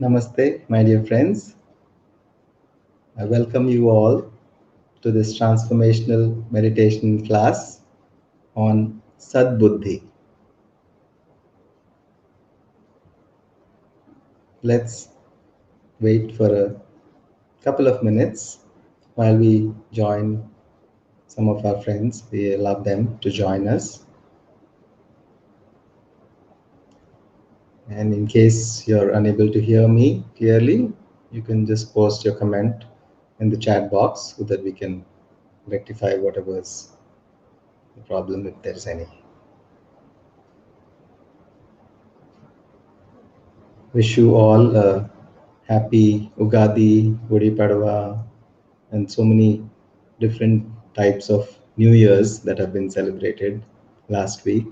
Namaste, my dear friends. I welcome you all to this transformational meditation class on Sadbuddhi. Let's wait for a couple of minutes while we join some of our friends. We love them to join us. And in case you're unable to hear me clearly, you can just post your comment in the chat box so that we can rectify whatever's the problem, if there's any. Wish you all a happy Ugadi, Gudi Padwa, and so many different types of New Years that have been celebrated last week.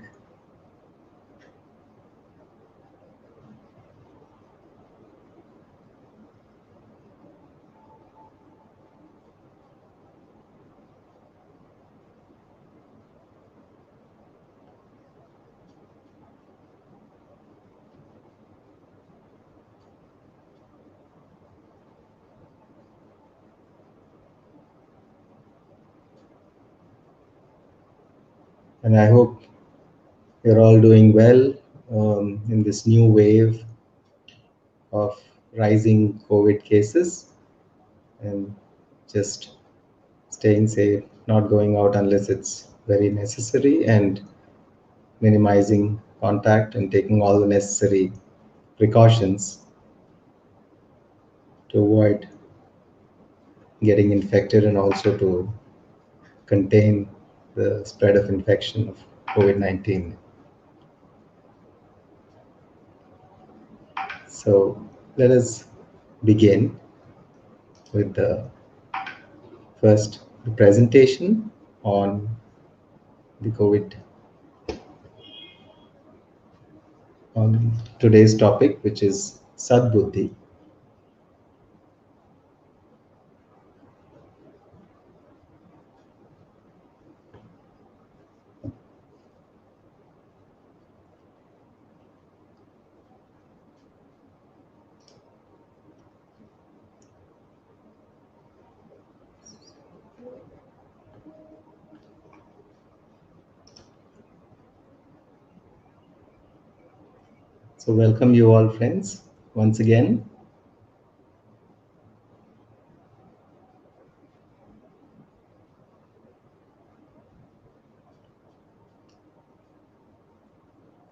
And I hope you're all doing well in this new wave of rising COVID cases, and just staying safe, not going out unless it's very necessary, and minimizing contact and taking all the necessary precautions to avoid getting infected and also to contain the spread of infection of COVID-19. So let us begin with the first presentation on the COVID, on today's topic, which is Sadbuddhi. So welcome you all, friends, once again.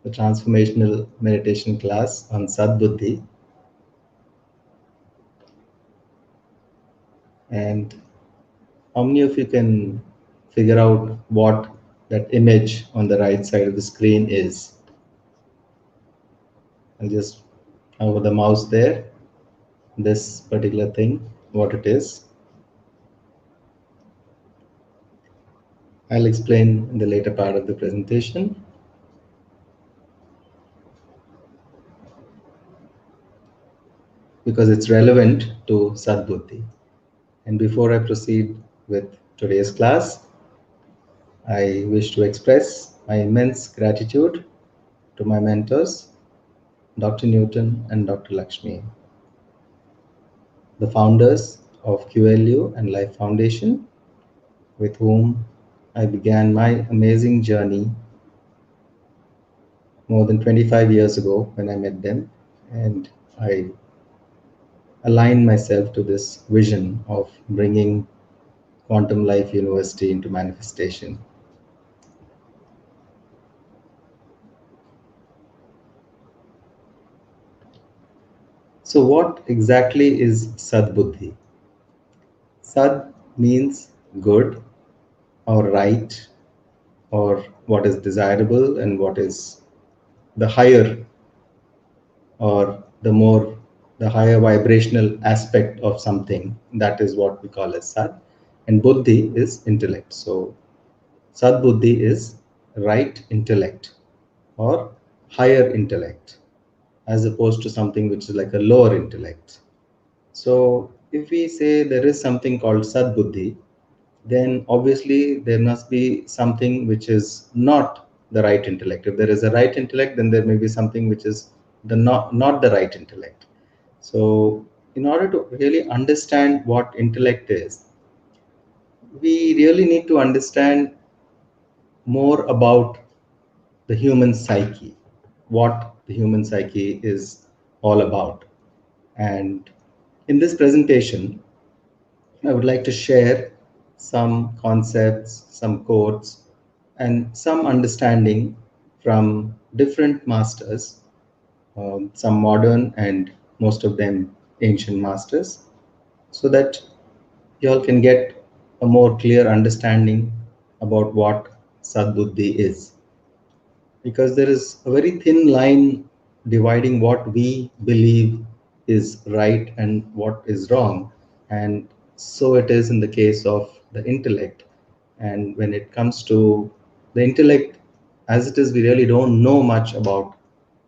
The transformational meditation class on Sadbuddhi. And how many of you can figure out what that image on the right side of the screen is? I'll just hover the mouse there, this particular thing, what it is. I'll explain in the later part of the presentation. Because it's relevant to Sadbuddhi. And before I proceed with today's class, I wish to express my immense gratitude to my mentors, Dr. Newton and Dr. Lakshmi, the founders of QLU and Life Foundation, with whom I began my amazing journey more than 25 years ago when I met them, and I aligned myself to this vision of bringing Quantum Life University into manifestation. So what exactly is Sadbuddhi? Sad means good or right, or what is desirable and what is the higher or the higher vibrational aspect of something. That is what we call as Sad. And Buddhi is intellect. So Sadbuddhi is right intellect or higher intellect, as opposed to something which is like a lower intellect. So if we say there is something called Sadbuddhi, then obviously there must be something which is not the right intellect. If there is a right intellect, then there may be something which is not the right intellect. So in order to really understand what intellect is, we really need to understand more about the human psyche, what the human psyche is all about. And in this presentation, I would like to share some concepts, some quotes, and some understanding from different masters, some modern and most of them ancient masters, so that you all can get a more clear understanding about what Sadbuddhi is. Because there is a very thin line dividing what we believe is right and what is wrong. And so it is in the case of the intellect. And when it comes to the intellect, as it is, we really don't know much about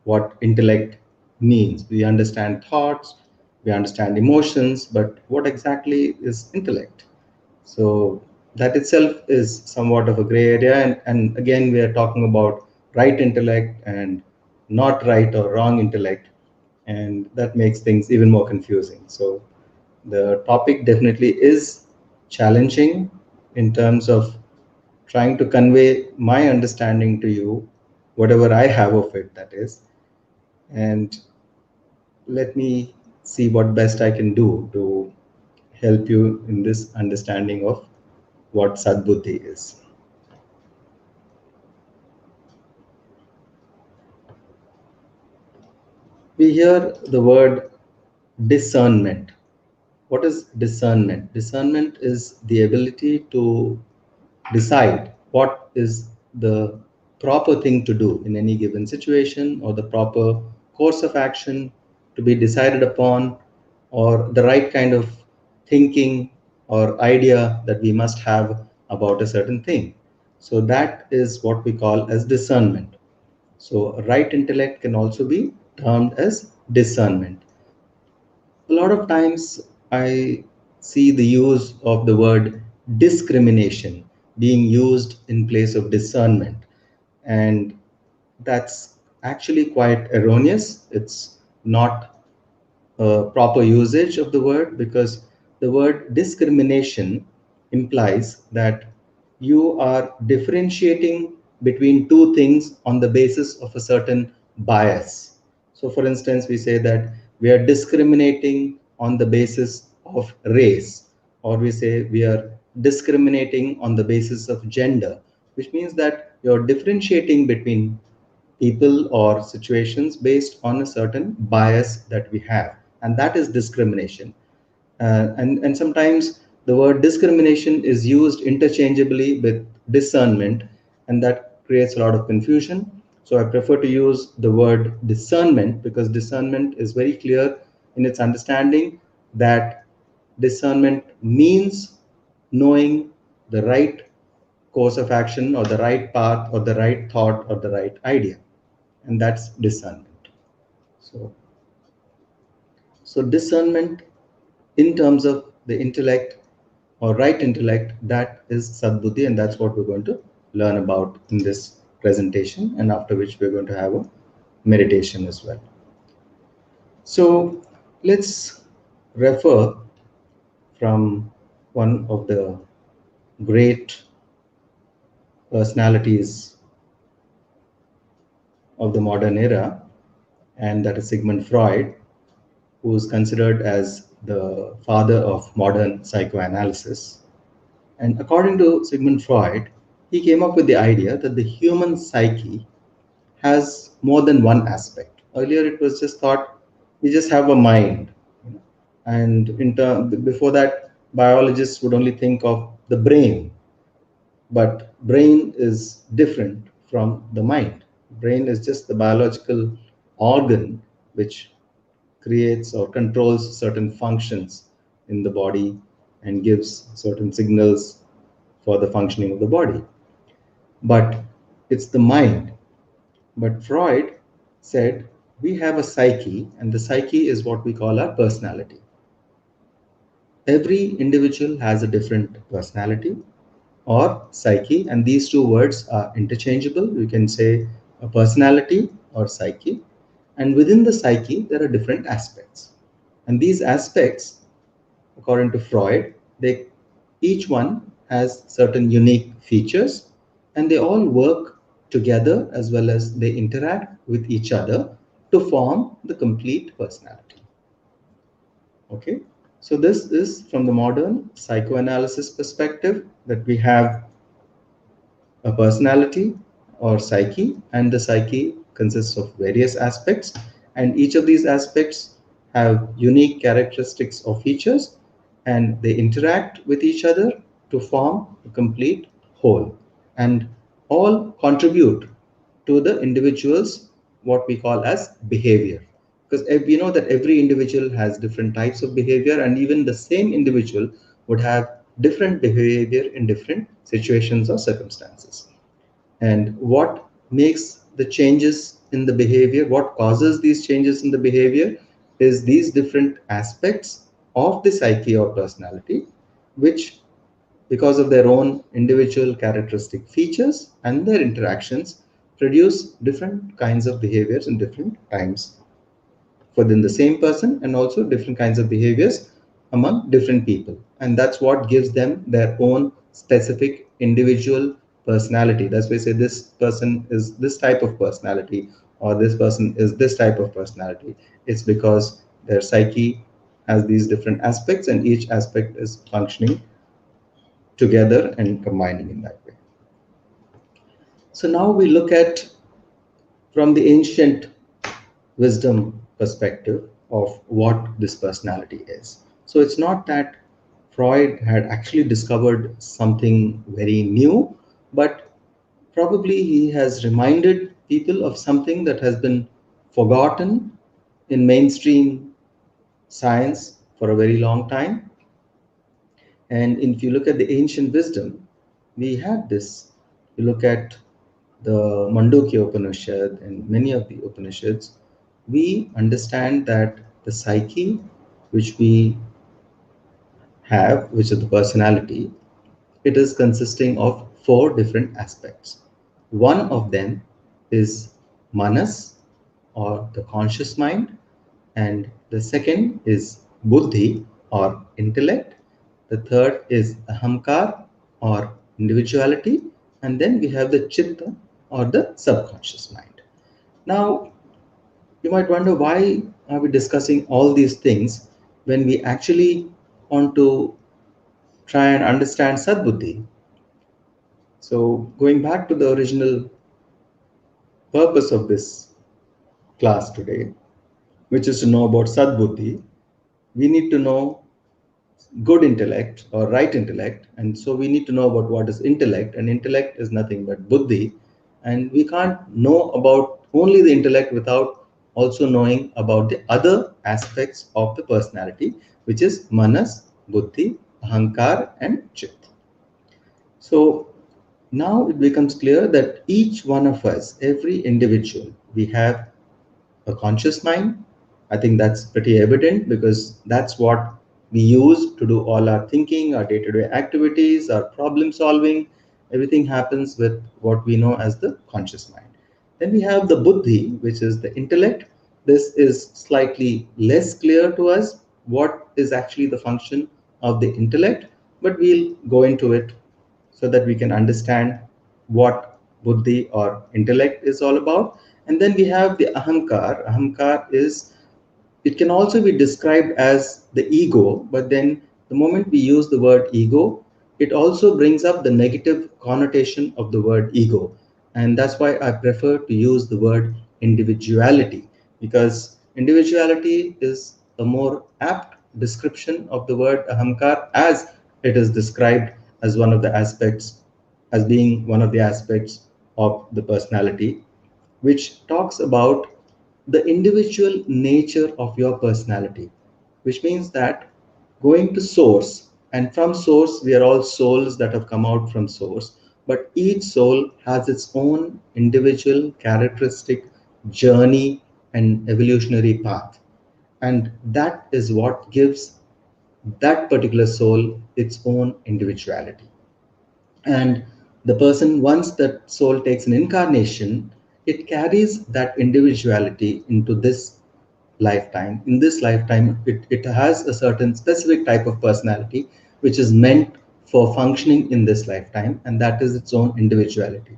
what intellect means. We understand thoughts, we understand emotions, but what exactly is intellect? So that itself is somewhat of a gray area. And again, we are talking about right intellect and not right or wrong intellect. And that makes things even more confusing. So the topic definitely is challenging in terms of trying to convey my understanding to you, whatever I have of it, that is. And let me see what best I can do to help you in this understanding of what Sadbuddhi is. We hear the word discernment. What is discernment? Discernment is the ability to decide what is the proper thing to do in any given situation, or the proper course of action to be decided upon, or the right kind of thinking or idea that we must have about a certain thing. So that is what we call as discernment. So right intellect can also be termed as discernment. A lot of times I see the use of the word discrimination being used in place of discernment. And that's actually quite erroneous. It's not proper usage of the word, because the word discrimination implies that you are differentiating between two things on the basis of a certain bias. So, for instance, we say that we are discriminating on the basis of race, or we say we are discriminating on the basis of gender, which means that you're differentiating between people or situations based on a certain bias that we have, and that is discrimination. And sometimes the word discrimination is used interchangeably with discernment, and that creates a lot of confusion. So I prefer to use the word discernment, because discernment is very clear in its understanding that discernment means knowing the right course of action, or the right path, or the right thought, or the right idea, and that's discernment. So, so discernment in terms of the intellect or right intellect, that is Sadbuddhi, and that's what we're going to learn about in this presentation, and after which we're going to have a meditation as well. So let's refer from one of the great personalities of the modern era, and that is Sigmund Freud, who is considered as the father of modern psychoanalysis. And according to Sigmund Freud, he came up with the idea that the human psyche has more than one aspect. Earlier, it was just thought we just have a mind, and before that, biologists would only think of the brain. But brain is different from the mind. Brain is just the biological organ which creates or controls certain functions in the body and gives certain signals for the functioning of the body. But it's the mind. But Freud said we have a psyche, and the psyche is what we call our personality. Every individual has a different personality or psyche, and these two words are interchangeable. You can say a personality or psyche, and within the psyche, there are different aspects. And these aspects, according to Freud, each one has certain unique features, and they all work together as well as they interact with each other to form the complete personality. Okay, so this is from the modern psychoanalysis perspective, that we have a personality or psyche, and the psyche consists of various aspects, and each of these aspects have unique characteristics or features, and they interact with each other to form a complete whole, and all contribute to the individual's what we call as behavior. Because we know that every individual has different types of behavior, and even the same individual would have different behavior in different situations or circumstances. And what makes the changes in the behavior, what causes these changes in the behavior, is these different aspects of the psyche or personality, which, because of their own individual characteristic features and their interactions, produce different kinds of behaviors in different times within the same person, and also different kinds of behaviors among different people. And that's what gives them their own specific individual personality. That's why I say this person is this type of personality, or this person is this type of personality. It's because their psyche has these different aspects, and each aspect is functioning together and combining in that way. So now we look at, from the ancient wisdom perspective, of what this personality is. So it's not that Freud had actually discovered something very new, but probably he has reminded people of something that has been forgotten in mainstream science for a very long time. And if you look at the ancient wisdom, we had this. You look at the Mandukya Upanishad and many of the Upanishads, we understand that the psyche which we have, which is the personality, it is consisting of four different aspects. One of them is manas, or the conscious mind, and the second is buddhi, or intellect. The third is ahamkar, or individuality, and then we have the chitta, or the subconscious mind. Now, you might wonder, why are we discussing all these things when we actually want to try and understand Sadbuddhi? So, going back to the original purpose of this class today, which is to know about Sadbuddhi, we need to know good intellect or right intellect. And so we need to know about what is intellect, and intellect is nothing but buddhi. And we can't know about only the intellect without also knowing about the other aspects of the personality, which is manas, buddhi, ahankar, and chit. So now it becomes clear that each one of us, every individual, we have a conscious mind. I think that's pretty evident, because that's what we use to do all our thinking, our day-to-day activities, our problem solving. Everything happens with what we know as the conscious mind. Then we have the buddhi, which is the intellect. This is slightly less clear to us what is actually the function of the intellect, but we'll go into it so that we can understand what buddhi or intellect is all about. And then we have the ahamkar. Ahamkar is, it can also be described as the ego, but then the moment we use the word ego, it also brings up the negative connotation of the word ego. And that's why I prefer to use the word individuality, because individuality is a more apt description of the word ahamkar, as it is described as one of the aspects, as being one of the aspects of the personality, which talks about the individual nature of your personality, which means that going to source, and from source, we are all souls that have come out from source, but each soul has its own individual characteristic journey and evolutionary path. And that is what gives that particular soul its own individuality. And the person, once that soul takes an incarnation, it carries that individuality into this lifetime. In this lifetime, it has a certain specific type of personality which is meant for functioning in this lifetime, and that is its own individuality.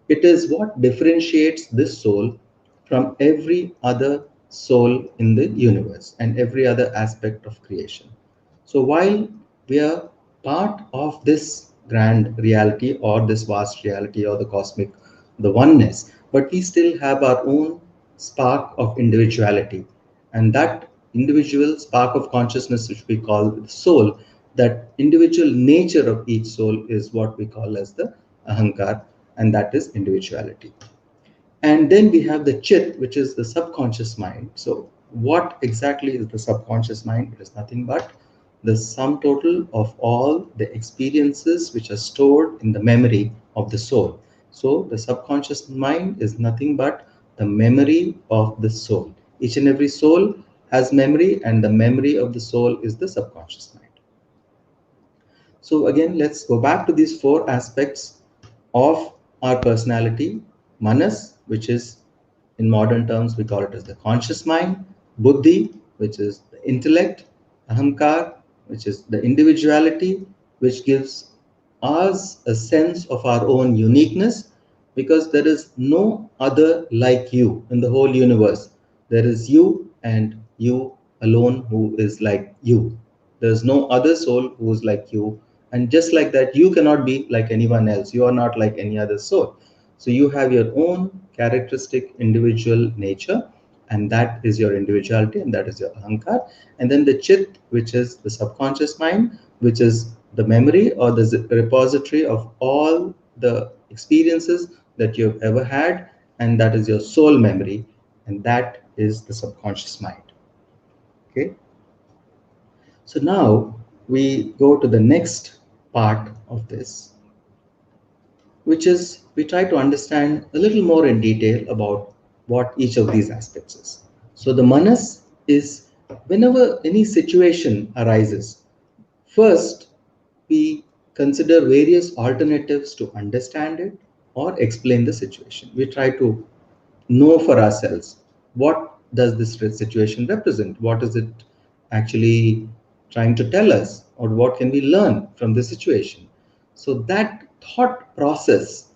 It is what differentiates this soul from every other soul in the universe and every other aspect of creation. So while we are part of this grand reality or this vast reality or the cosmic, the oneness, but we still have our own spark of individuality. And that individual spark of consciousness, which we call the soul, that individual nature of each soul is what we call as the ahankar, and that is individuality. And then we have the chit, which is the subconscious mind. So what exactly is the subconscious mind? It is nothing but the sum total of all the experiences which are stored in the memory of the soul. So the subconscious mind is nothing but the memory of the soul. Each and every soul has memory, and the memory of the soul is the subconscious mind. So again, let's go back to these four aspects of our personality. Manas, which is in modern terms, we call it as the conscious mind. Buddhi, which is the intellect. Ahankar, which is the individuality, which gives us a sense of our own uniqueness, because there is no other like you in the whole universe. There is you and you alone who is like you. There's no other soul who is like you. And just like that, you cannot be like anyone else. You are not like any other soul. So you have your own characteristic individual nature, and that is your individuality, and that is your ahankar. And then the chit, which is the subconscious mind, which is the memory or the repository of all the experiences that you've ever had, and that is your soul memory, and that is the subconscious mind. Okay. So now we go to the next part of this, which is we try to understand a little more in detail about what each of these aspects is. So the manas is whenever any situation arises, first we consider various alternatives to understand it or explain the situation. We try to know for ourselves what does this situation represent, what is it actually trying to tell us, or what can we learn from the situation. So that thought process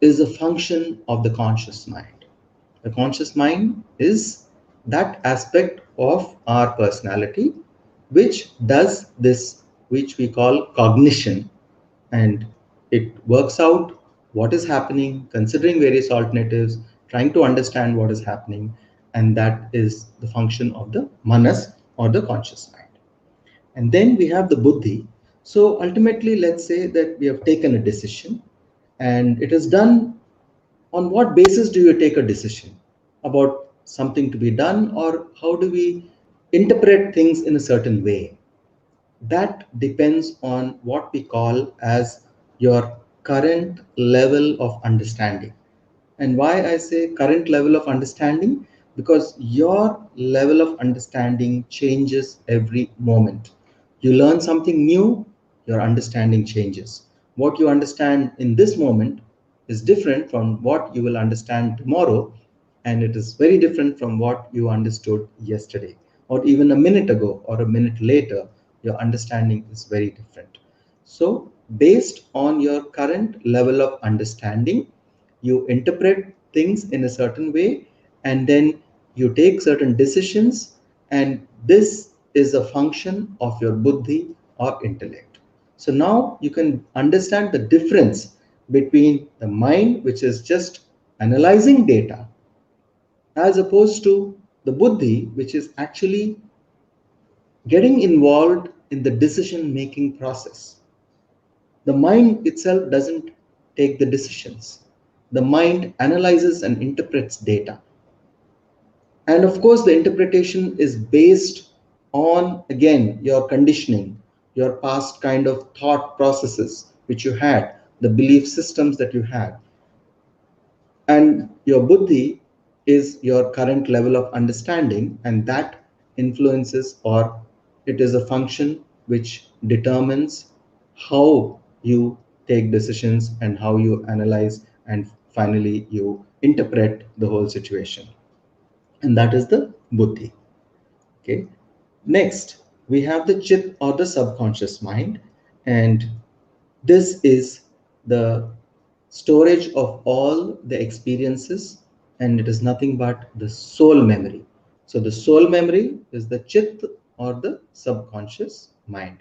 is a function of the conscious mind. The conscious mind is that aspect of our personality which does this, which we call cognition, and it works out what is happening, considering various alternatives, trying to understand what is happening, and that is the function of the manas or the conscious mind. And then we have the buddhi. So ultimately, let's say that we have taken a decision, and it is done. On what basis do you take a decision about something to be done, or how do we interpret things in a certain way? That depends on what we call as your current level of understanding. And why I say current level of understanding? Because your level of understanding changes every moment. You learn something new, your understanding changes. What you understand in this moment is different from what you will understand tomorrow, and it is very different from what you understood yesterday, or even a minute ago, or a minute later. Your understanding is very different. So, based on your current level of understanding, you interpret things in a certain way, and then you take certain decisions, and this is a function of your buddhi or intellect. So now you can understand the difference between the mind, which is just analyzing data, as opposed to the buddhi, which is actually getting involved in the decision making process. The mind itself doesn't take the decisions. The mind analyzes and interprets data. And of course, the interpretation is based on, again, your conditioning, your past kind of thought processes which you had, the belief systems that you had. And your buddhi is your current level of understanding, and that influences, or it is a function which determines how you take decisions and how you analyze, and finally you interpret the whole situation. And that is the buddhi. Okay. Next, we have the chit or the subconscious mind, and this is the storage of all the experiences, and it is nothing but the soul memory. So the soul memory is the chit or the subconscious mind.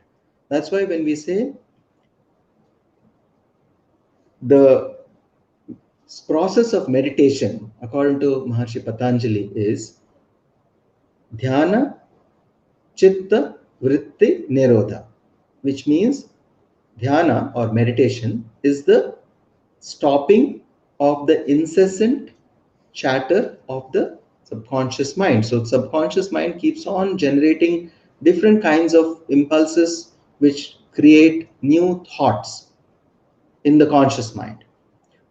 That's why when we say the process of meditation, according to Maharshi Patanjali, is dhyana chitta vritti nirodha, which means dhyana or meditation is the stopping of the incessant chatter of the subconscious mind. So subconscious mind keeps on generating different kinds of impulses which create new thoughts in the conscious mind.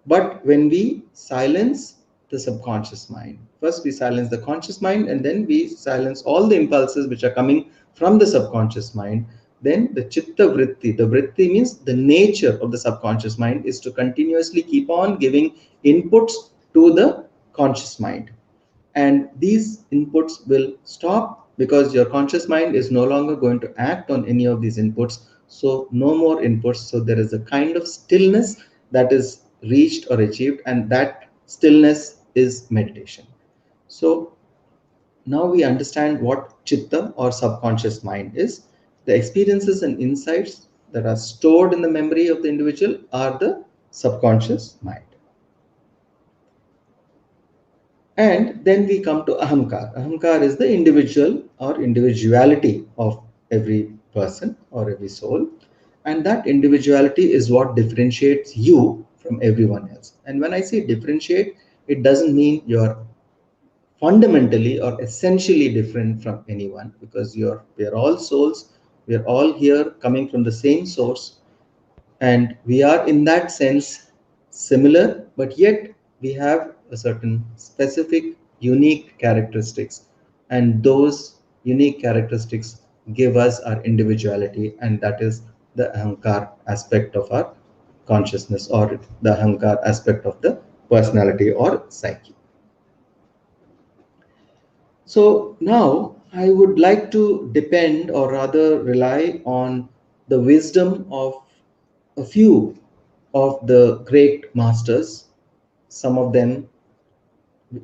But when we silence the subconscious mind, first we silence the conscious mind and then we silence all the impulses which are coming from the subconscious mind. Then the chitta vritti, the vritti means the nature of the subconscious mind is to continuously keep on giving inputs to the conscious mind. And these inputs will stop because your conscious mind is no longer going to act on any of these inputs. So no more inputs. So there is a kind of stillness that is reached or achieved, and that stillness is meditation. So now we understand what chitta or subconscious mind is. The experiences and insights that are stored in the memory of the individual are the subconscious mind. And then we come to ahamkar. Ahamkar is the individual or individuality of every person or every soul. And that individuality is what differentiates you from everyone else. And when I say differentiate, it doesn't mean you're fundamentally or essentially different from anyone, because we are all souls. We are all here coming from the same source, and we are in that sense similar, but yet we have a certain specific unique characteristics, and those unique characteristics give us our individuality, and that is the ahankar aspect of our consciousness, or the ahankar aspect of the personality or psyche. So now I would like to depend, or rather rely on, the wisdom of a few of the great masters. Some of them,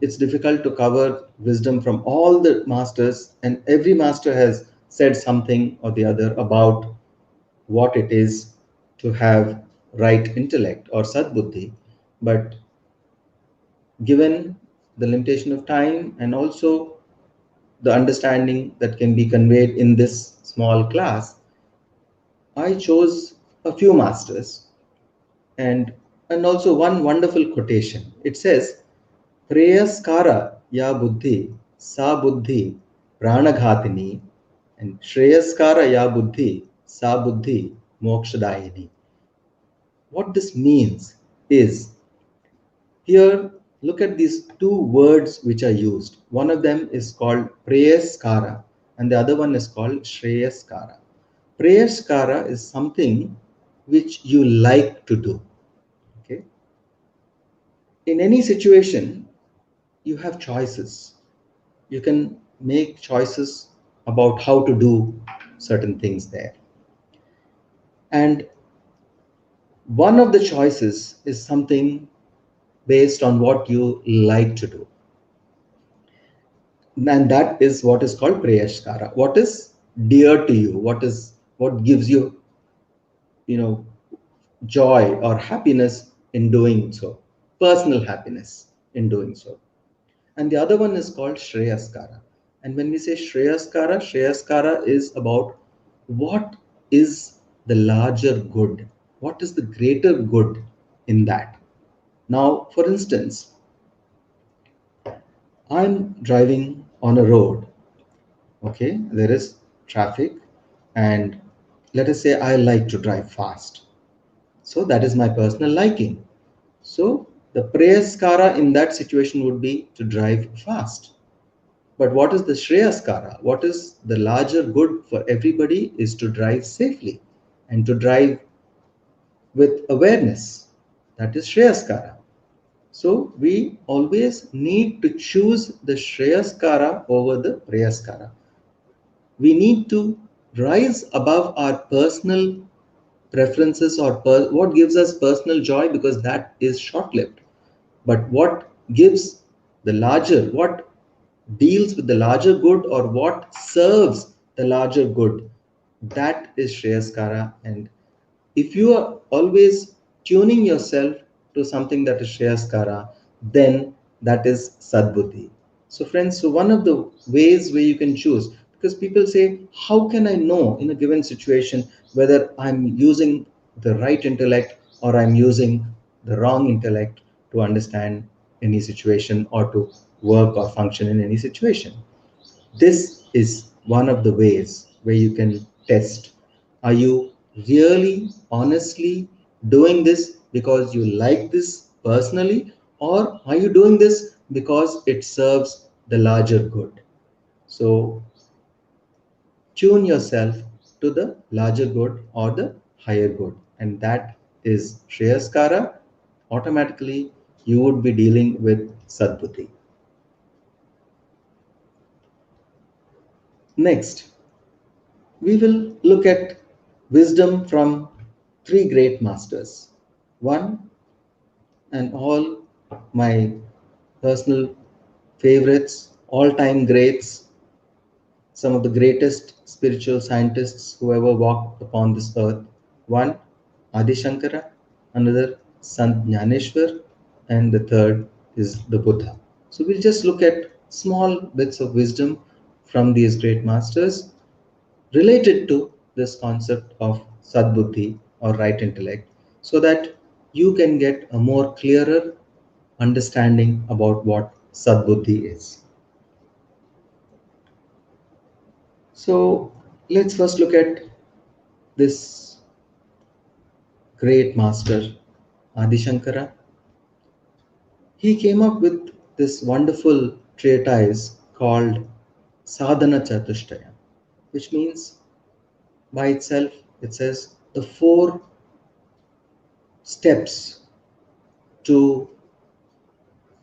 it's difficult to cover wisdom from all the masters, and every master has said something or the other about what it is to have right intellect or sadbuddhi. But given the limitation of time and also the understanding that can be conveyed in this small class, I chose a few masters, and also one wonderful quotation. It says, "Preyaskara ya buddhi, sa buddhi pranaghatini, and Shreyaskara ya buddhi, sa buddhi mokshadayini." What this means is, here, look at these two words which are used. One of them is called Preyaskara, and the other one is called Shreyaskara. Preyaskara is something which you like to do. Okay. In any situation, you have choices. You can make choices about how to do certain things there. And one of the choices is something based on what you like to do. And that is what is called prayashkara. What is dear to you? What gives you, joy or happiness in doing so? Personal happiness in doing so. And the other one is called Shreyaskara. And when we say Shreyaskara, Shreyaskara is about what is the larger good, what is the greater good in that. Now, for instance, I'm driving on a road, okay, there is traffic, and let us say I like to drive fast. So that is my personal liking. So the Prayaskara in that situation would be to drive fast. But what is the Shreyaskara? What is the larger good for everybody is to drive safely and to drive with awareness. That is Shreyaskara. So we always need to choose the Shreyaskara over the Preyaskara. We need to rise above our personal preferences or what gives us personal joy, because that is short lived. But what gives the larger, what deals with the larger good or what serves the larger good, that is Shreyaskara. And if you are always tuning yourself to something that is Shreyaskara, then that is Sadbuddhi. So, friends, so one of the ways where you can choose, because people say, how can I know in a given situation whether I'm using the right intellect or I'm using the wrong intellect to understand any situation or to work or function in any situation? This is one of the ways where you can test. Are you really, honestly doing this because you like this personally, or are you doing this because it serves the larger good? So, tune yourself to the larger good or the higher good, and that is Shreyaskara. Automatically, you would be dealing with Sadbuddhi. Next, we will look at wisdom from three great masters. One and all my personal favorites, all time greats, some of the greatest spiritual scientists who ever walked upon this earth. One, Adi Shankara, another, Sant Jnaneshwar, and the third is the Buddha. So we'll just look at small bits of wisdom from these great masters related to this concept of Sadbuddhi or right intellect, so that you can get a more clearer understanding about what Sadbuddhi is. So let's first look at this great master, Adi Shankara. He came up with this wonderful treatise called Sadhana Chatushtaya, which means by itself it says the four steps to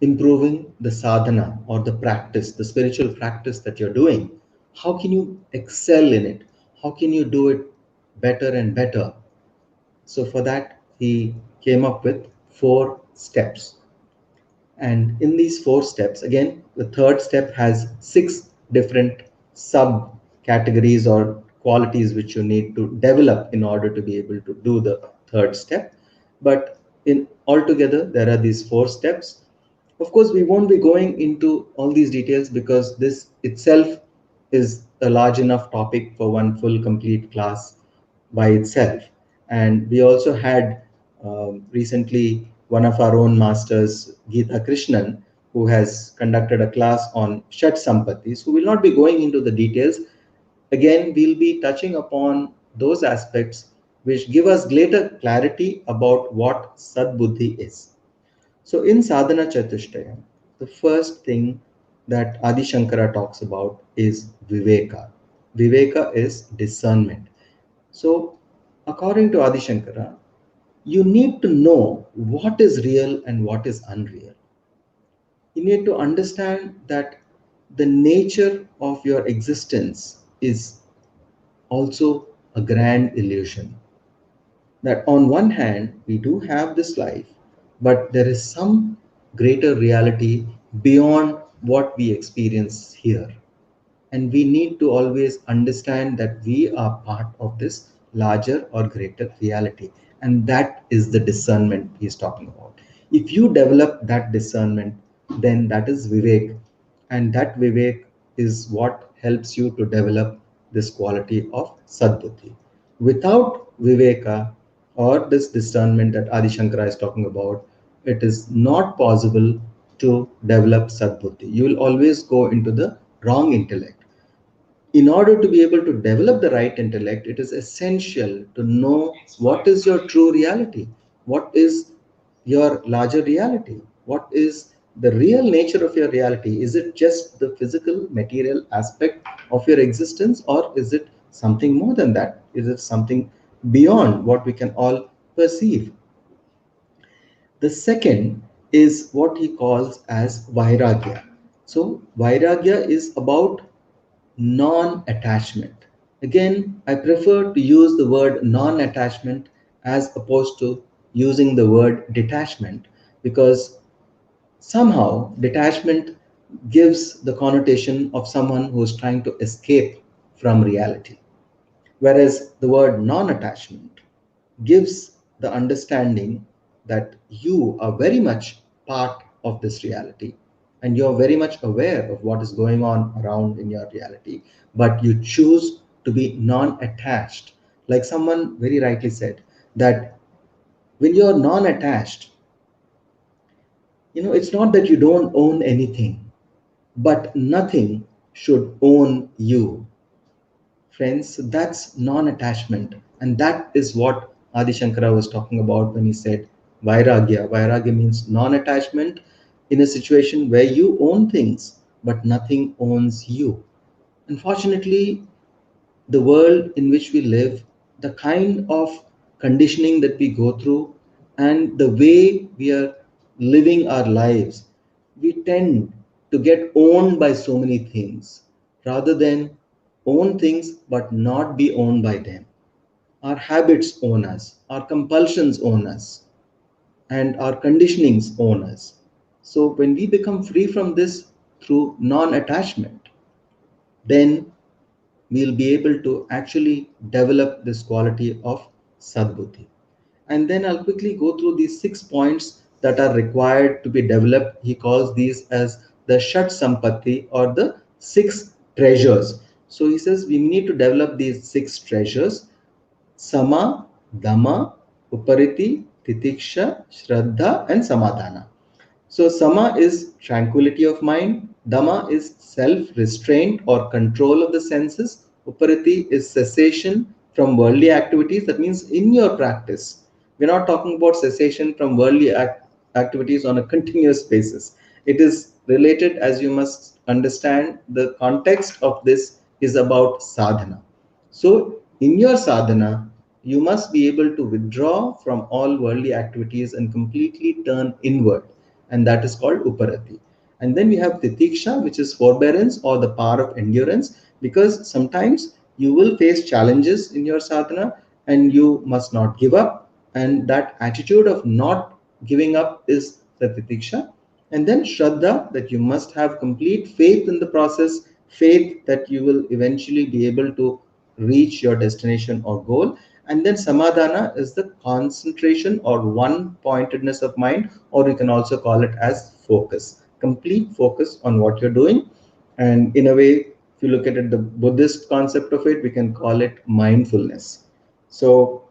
improving the sadhana or the practice, the spiritual practice that you're doing. How can you excel in it? How can you do it better and better? So, for that, he came up with four steps. And in these four steps, again, the third step has six different sub categories or qualities which you need to develop in order to be able to do the third step. But in altogether, there are these four steps. Of course, we won't be going into all these details because this itself is a large enough topic for one full complete class by itself. And we also had recently one of our own masters, Geeta Krishnan, who has conducted a class on Shat Sampatti. So we'll not be going into the details. Again, we'll be touching upon those aspects which give us greater clarity about what Sadbuddhi is. So in Sadhana Chatushtaya, the first thing that Adi Shankara talks about is Viveka. Viveka is discernment. So according to Adi Shankara, you need to know what is real and what is unreal. You need to understand that the nature of your existence is also a grand illusion. That on one hand, we do have this life, but there is some greater reality beyond what we experience here. And we need to always understand that we are part of this larger or greater reality. And that is the discernment he's talking about. If you develop that discernment, then that is Vivek. And that Vivek is what helps you to develop this quality of Sadbuddhi. Without Viveka or this discernment that Adi Shankara is talking about, it is not possible to develop Sadbuddhi. You will always go into the wrong intellect. In order to be able to develop the right intellect, it is essential to know what is your true reality, what is your larger reality, what is the real nature of your reality. Is it just the physical, material aspect of your existence, or is it something more than that? Is it something beyond what we can all perceive? The second is what he calls as Vairagya. So, Vairagya is about non attachment. Again, I prefer to use the word non attachment as opposed to using the word detachment, because somehow detachment gives the connotation of someone who is trying to escape from reality, whereas the word non attachment gives the understanding that you are very much part of this reality and you're very much aware of what is going on around in your reality, but you choose to be non attached. Like someone very rightly said, that when you're non attached, it's not that you don't own anything, but nothing should own you. Friends, that's non-attachment, and that is what Adi Shankara was talking about when he said Vairagya. Vairagya means non-attachment in a situation where you own things but nothing owns you. Unfortunately, the world in which we live, the kind of conditioning that we go through, and the way we are living our lives, we tend to get owned by so many things rather than own things but not be owned by them. Our habits own us, our compulsions own us, and our conditionings own us. So, when we become free from this through non attachment, then we'll be able to actually develop this quality of Sadbuddhi. And then I'll quickly go through these 6 points that are required to be developed. He calls these as the Shat Sampatti, or the 6 treasures. So he says we need to develop these 6 treasures: Sama, Dhamma, Upariti, Titiksha, Shraddha, and Samadhana. So, Sama is tranquility of mind, Dhamma is self restraint or control of the senses, Upariti is cessation from worldly activities. That means in your practice, we're not talking about cessation from worldly activities on a continuous basis. It is related, as you must understand, the context of this is about sadhana. So, in your sadhana, you must be able to withdraw from all worldly activities and completely turn inward, and that is called Uparati. And then we have Titiksha, which is forbearance or the power of endurance, because sometimes you will face challenges in your sadhana and you must not give up. And that attitude of not giving up is the Titiksha. And then Shraddha, that you must have complete faith in the process, faith that you will eventually be able to reach your destination or goal. And then Samadhana is the concentration or one pointedness of mind, or you can also call it as focus, complete focus on what you're doing. And in a way, if you look at it, the Buddhist concept of it, we can call it mindfulness. So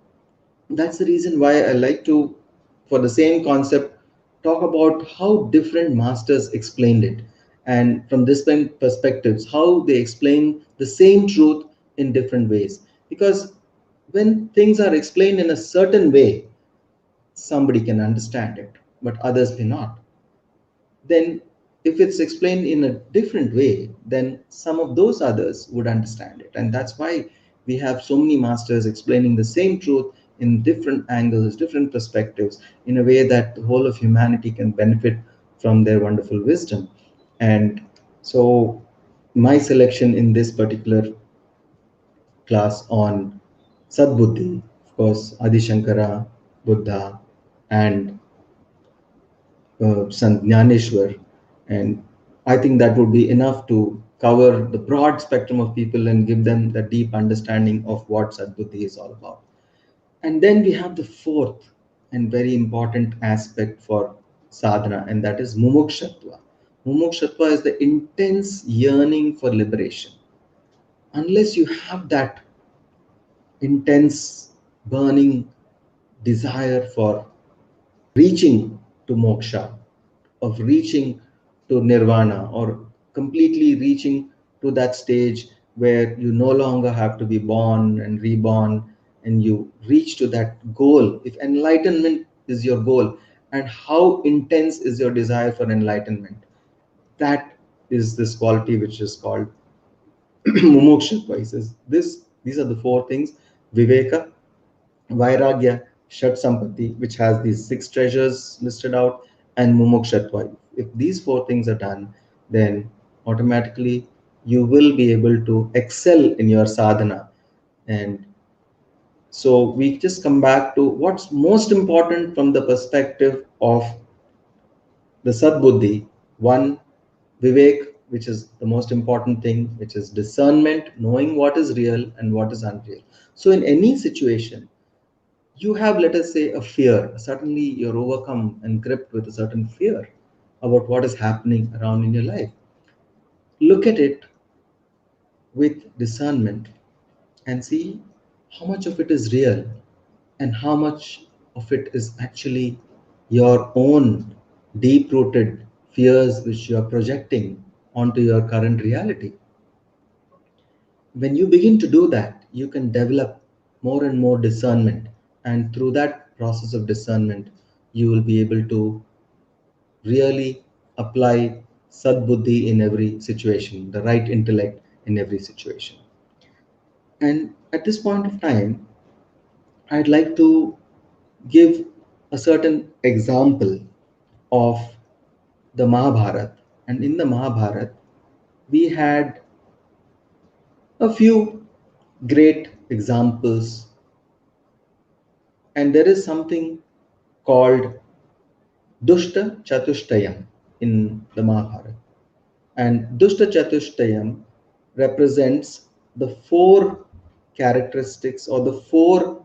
that's the reason why I like to, for the same concept, talk about how different masters explained it, and from different perspectives, how they explain the same truth in different ways. Because when things are explained in a certain way, somebody can understand it, but others may not. Then, if it's explained in a different way, then some of those others would understand it. And that's why we have so many masters explaining the same truth in different angles, different perspectives, in a way that the whole of humanity can benefit from their wonderful wisdom. And so, my selection in this particular class on Sadbuddhi, of course, Adi Shankara, Buddha, and Sant Jnaneshwar. And I think that would be enough to cover the broad spectrum of people and give them the deep understanding of what Sadbuddhi is all about. And then we have the fourth and very important aspect for sadhana, and that is mumukshatva. Mumukshatva is the intense yearning for liberation. Unless you have that intense, burning desire for reaching to moksha, of reaching to nirvana, or completely reaching to that stage where you no longer have to be born and reborn, and you reach to that goal. If enlightenment is your goal, and how intense is your desire for enlightenment, that is this quality which is called mumukshutva. He says these are the four things: viveka, Vairagya, Shat Sampatti, which has these 6 treasures listed out, and mumukshatva. If these four things are done, then automatically you will be able to excel in your sadhana. And so we just come back to what's most important from the perspective of the Sadbuddhi. One, Vivek, which is the most important thing, which is discernment, knowing what is real and what is unreal. So in any situation, you have, let us say, a fear. Suddenly you're overcome and gripped with a certain fear about what is happening around in your life. Look at it with discernment and see how much of it is real and how much of it is actually your own deep rooted fears which you are projecting onto your current reality. When you begin to do that, you can develop more and more discernment, and through that process of discernment you will be able to really apply sadbuddhi in every situation, the right intellect in every situation. And at this point of time, I'd like to give a certain example of the Mahabharat. And in the Mahabharat, we had a few great examples, and there is something called Dushta Chatushtayam in the Mahabharata. And Dushta Chatushtayam represents the four characteristics, or the four,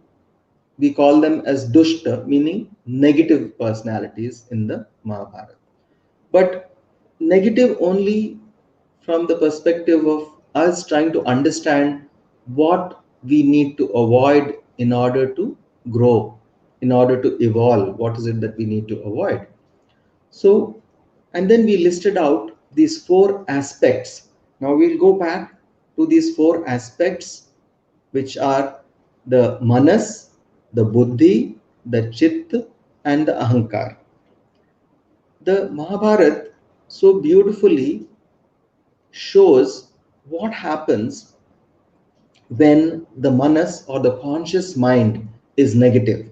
we call them as Dushta, meaning negative personalities in the Mahabharata. But negative only from the perspective of us trying to understand what we need to avoid in order to grow, in order to evolve. What is it that we need to avoid? So, and then we listed out these four aspects. Now we'll go back to these four aspects, which are the manas, the buddhi, the chit, and the ahankar. The Mahabharata so beautifully shows what happens when the manas, or the conscious mind, is negative.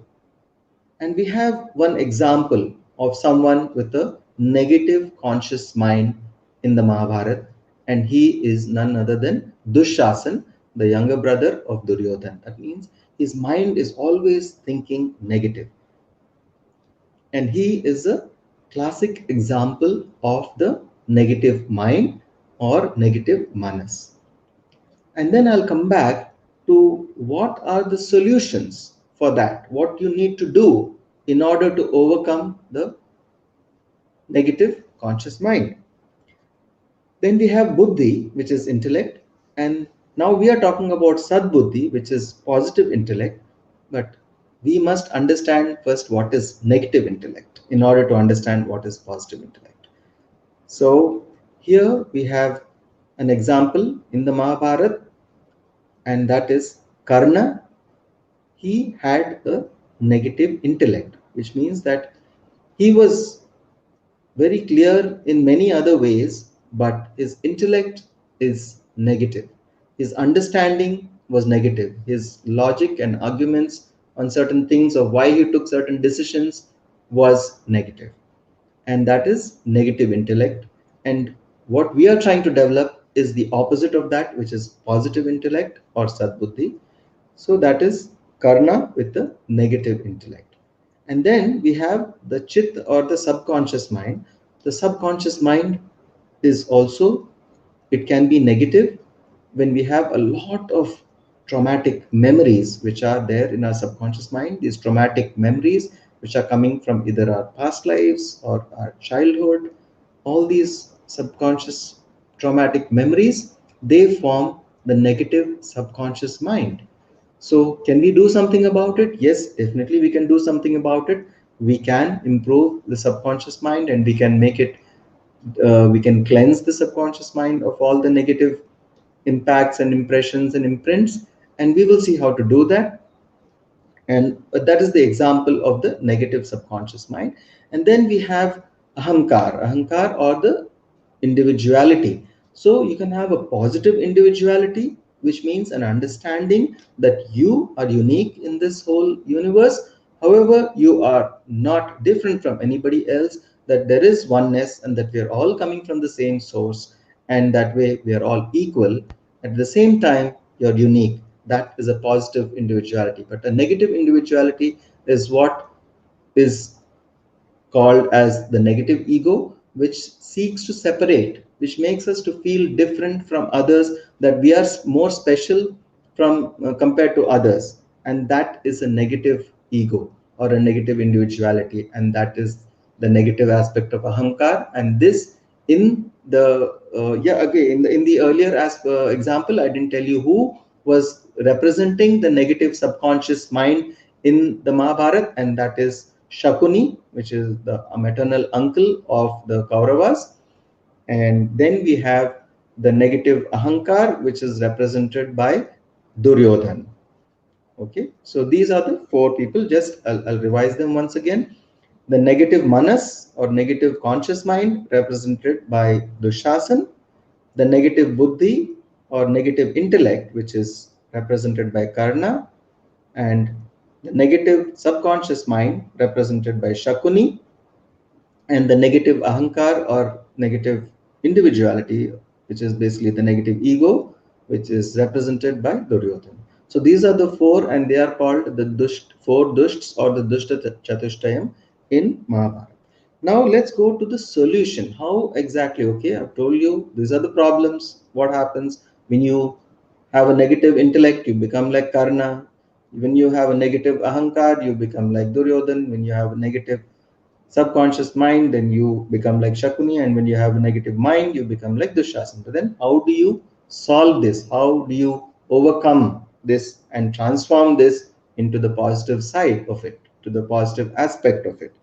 And we have one example of someone with a negative conscious mind in the Mahabharata, and he is none other than Dushasan, the younger brother of Duryodhana. That means his mind is always thinking negative. And he is a classic example of the negative mind or negative manas. And then I'll come back to what are the solutions for that, what you need to do in order to overcome the negative conscious mind. Then we have buddhi, which is intellect. And now we are talking about sadbuddhi, which is positive intellect. But we must understand first what is negative intellect in order to understand what is positive intellect. So here we have an example in the Mahabharata, and that is Karna. He had a negative intellect, which means that he was very clear in many other ways, but his intellect is negative. His understanding was negative. His logic and arguments on certain things of why he took certain decisions was negative. And that is negative intellect. And what we are trying to develop is the opposite of that, which is positive intellect or sadbuddhi. So that is karna with the negative intellect. And then we have the chit or the subconscious mind. The subconscious mind is also, it can be negative when we have a lot of traumatic memories which are there in our subconscious mind. These traumatic memories which are coming from either our past lives or our childhood, all these subconscious traumatic memories, they form the negative subconscious mind. So can we do something about it? Yes, definitely we can do something about it. We can improve the subconscious mind, and we can make it, we can cleanse the subconscious mind of all the negative impacts and impressions and imprints, and we will see how to do that. And that is the example of the negative subconscious mind. And then we have ahankar or the individuality. So you can have a positive individuality, which means an understanding that you are unique in this whole universe. However, you are not different from anybody else. that there is oneness and that we are all coming from the same source, and that way we are all equal. At the same time, you're unique. That is a positive individuality. But a negative individuality is what is called as the negative ego, which seeks to separate, which makes us to feel different from others, that we are more special from compared to others. And that is a negative ego or a negative individuality, and that is the negative aspect of ahankar. And this, in the in the earlier example, I didn't tell you who was representing the negative subconscious mind in the Mahabharata, and that is Shakuni, which is the maternal uncle of the Kauravas. And then we have the negative Ahankar, which is represented by Duryodhan. Okay, so these are the four people. Just I'll revise them once again. The negative Manas or negative conscious mind, represented by Dushasan. The negative Buddhi or negative intellect, which is represented by Karna. And the negative subconscious mind, represented by Shakuni. And the negative ahankar or negative individuality, which is basically the negative ego, which is represented by Duryodhan. So these are the four, and they are called the four dushts or the dushta chatushtayam in Mahabharata. Now let's go to the solution. How exactly? Okay, I've told you these are the problems. What happens when you have a negative intellect? You become like Karna. When you have a negative ahankar, you become like Duryodhan. When you have a negative subconscious mind, then you become like Shakuni, and when you have a negative mind, you become like Dushasana. But then, how do you solve this? How do you overcome this and transform this into the positive side of it, to the positive aspect of it?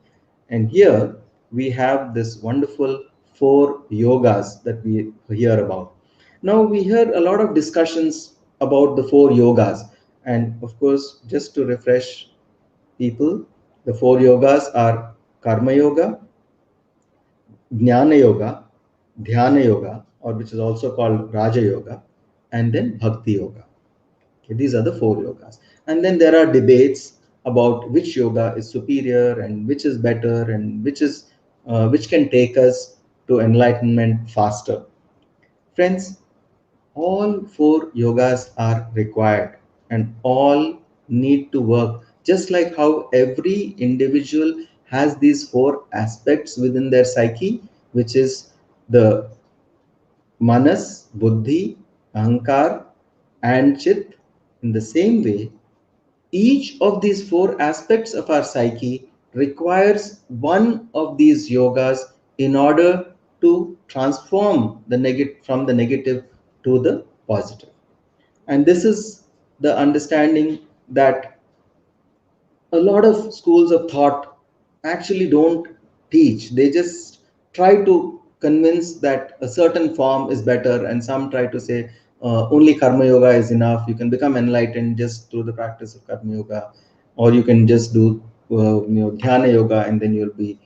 And here we have this wonderful four yogas that we hear about. Now we hear a lot of discussions about the four yogas, and of course, just to refresh people, the four yogas are Karma Yoga, Jnana Yoga, Dhyana Yoga, or which is also called Raja Yoga, and then Bhakti Yoga. Okay, these are the four yogas. And then there are debates about which yoga is superior and which is better and which can take us to enlightenment faster. Friends, all four yogas are required and all need to work, just like how every individual has these four aspects within their psyche, which is the manas, buddhi, ahankar, and chit. In the same way, each of these four aspects of our psyche requires one of these yogas in order to transform the negative from the negative to the positive. And this is the understanding that a lot of schools of thought actually don't teach. They just try to convince that a certain form is better, and some try to say only karma yoga is enough. You can become enlightened just through the practice of karma yoga, or you can just do dhyana yoga, and then you'll be